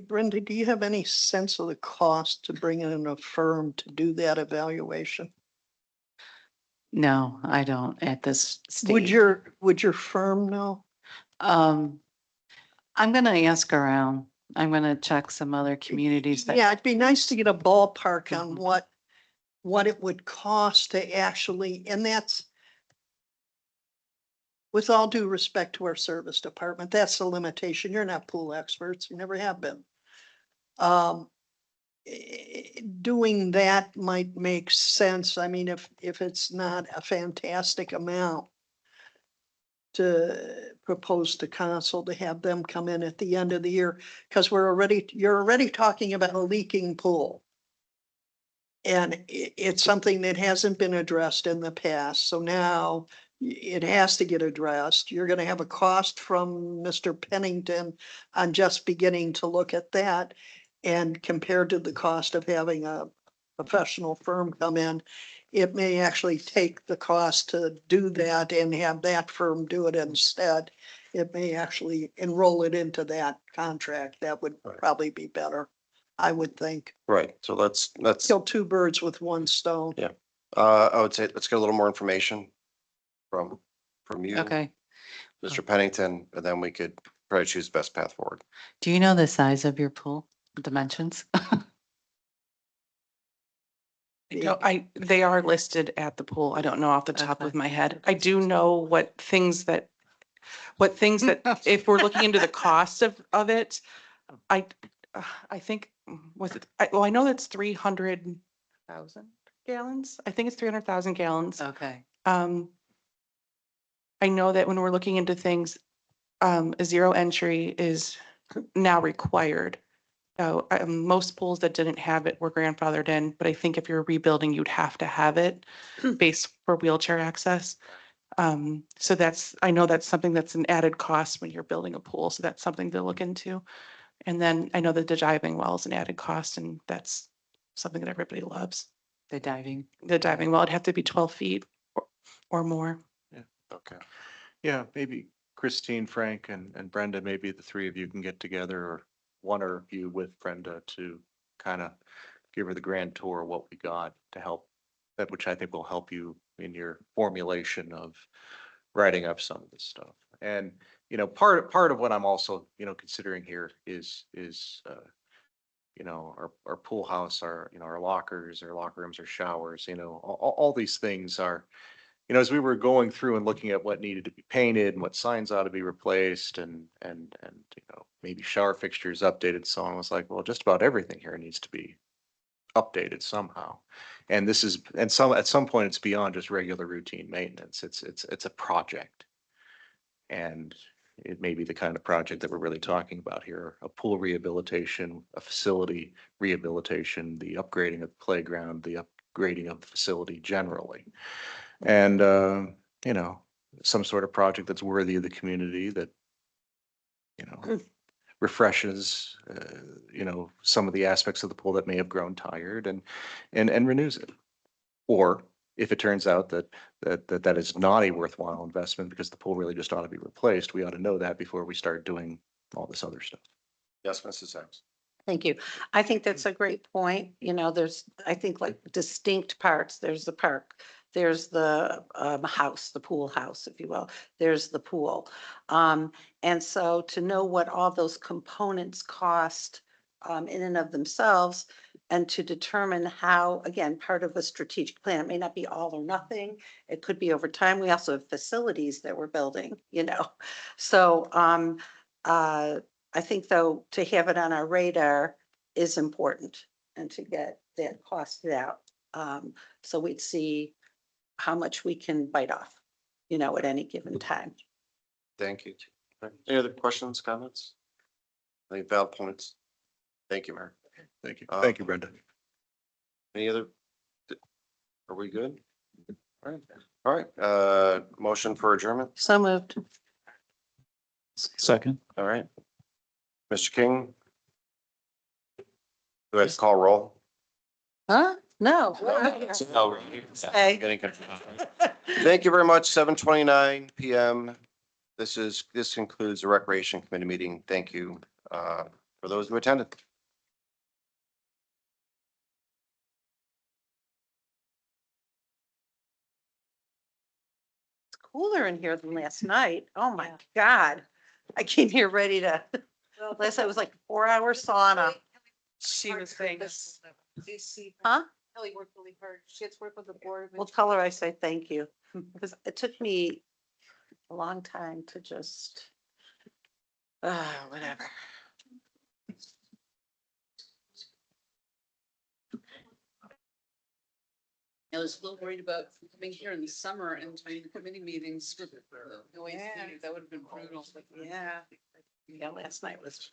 Brenda, do you have any sense of the cost to bring in a firm to do that evaluation? No, I don't at this stage. Would your firm know? I'm gonna ask around. I'm gonna check some other communities that. Yeah, it'd be nice to get a ballpark on Mhm. what it would cost to actually, and that's with all due respect to our service department, that's the limitation. You're not pool experts. You never have been. Doing that might make sense. I mean, if it's not a fantastic amount to propose to council to have them come in at the end of the year, because you're already talking about a leaking pool. And it's something that hasn't been addressed in the past. So now it has to get addressed. You're going to have a cost from Mr. Pennington on just beginning to look at that. And compared to the cost of having a professional firm come in, it may actually take the cost to do that and have that firm do it instead. It may actually enroll it into that contract. That would Right. probably be better, I would think. Right, so let's, Kill two birds with one stone. Yeah. I would say, let's get a little more information from you. Okay. Mr. Pennington, and then we could try to choose the best path forward. Do you know the size of your pool dimensions? They are listed at the pool. I don't know off the top of Okay. my head. I do know what things that, if we're looking into the cost of it, I think, was it, well, I know that's 300,000 gallons. I think it's 300,000 gallons. Okay. I know that when we're looking into things, a zero entry is now required. So, most pools that didn't have it were grandfathered in, but I think if you're rebuilding, you'd have to have it based for wheelchair access. So I know that's something that's an added cost when you're building a pool, so that's something to look into. And then I know that the diving well is an added cost, and that's something that everybody loves. The diving. The diving well, it'd have to be 12 feet or more. Okay. Yeah, maybe Christine, Frank and Brenda, maybe the three of you can get together, or one or you with Brenda, to kind of give her the grand tour of what we got to help, that which I think will help you in your formulation of writing up some of this stuff. And, part of what I'm also, considering here is, our pool house, our lockers, our locker rooms, our showers, all these things are, as we were going through and looking at what needed to be painted and what signs ought to be replaced and, maybe shower fixtures updated, so on, was like, well, just about everything here needs to be updated somehow. And at some point, it's beyond just regular routine maintenance. It's a project. And it may be the kind of project that we're really talking about here, a pool rehabilitation, a facility rehabilitation, the upgrading of the playground, the upgrading of the facility generally. And, some sort of project that's worthy of the community, that, refreshes, some of the aspects of the pool that may have grown tired, and renews it. Or if it turns out that is not a worthwhile investment because the pool really just ought to be replaced, we ought to know that before we start doing all this other stuff. Yes, Mrs. Sacks. Thank you. I think that's a great point. There's, I think, like distinct parts. There's the park. There's the house, the pool house, if you will. There's the pool. And so to know what all those components cost in and of themselves, and to determine how, again, part of a strategic plan, it may not be all or nothing. It could be over time. We also have facilities that we're building, So I think, though, to have it on our radar is important, and to get that costed out. So we'd see how much we can bite off, at any given time. Thank you. Any other questions, comments? Any valid points? Thank you, Mayor. Thank you. Thank you, Brenda. Any other? Are we good? All right, motion for adjournment. So moved. Second. All right. Mr. King? Do I have to call roll? Huh? No. Hey. Getting confused. Thank you very much. 7:29 PM. This concludes the Recreation Committee meeting. Thank you for those who attended. It's cooler in here than last night. Oh, my God. I came here ready to, last night was like 4-hour sauna. She was saying. Huh? Kelly worked really hard. She had to work with the board. Well, tell her I say thank you, because it took me a long time to just, whatever. I was a little worried about coming here in the summer and doing committee meetings with the noise. That would have been brutal. Yeah. Yeah, last night was.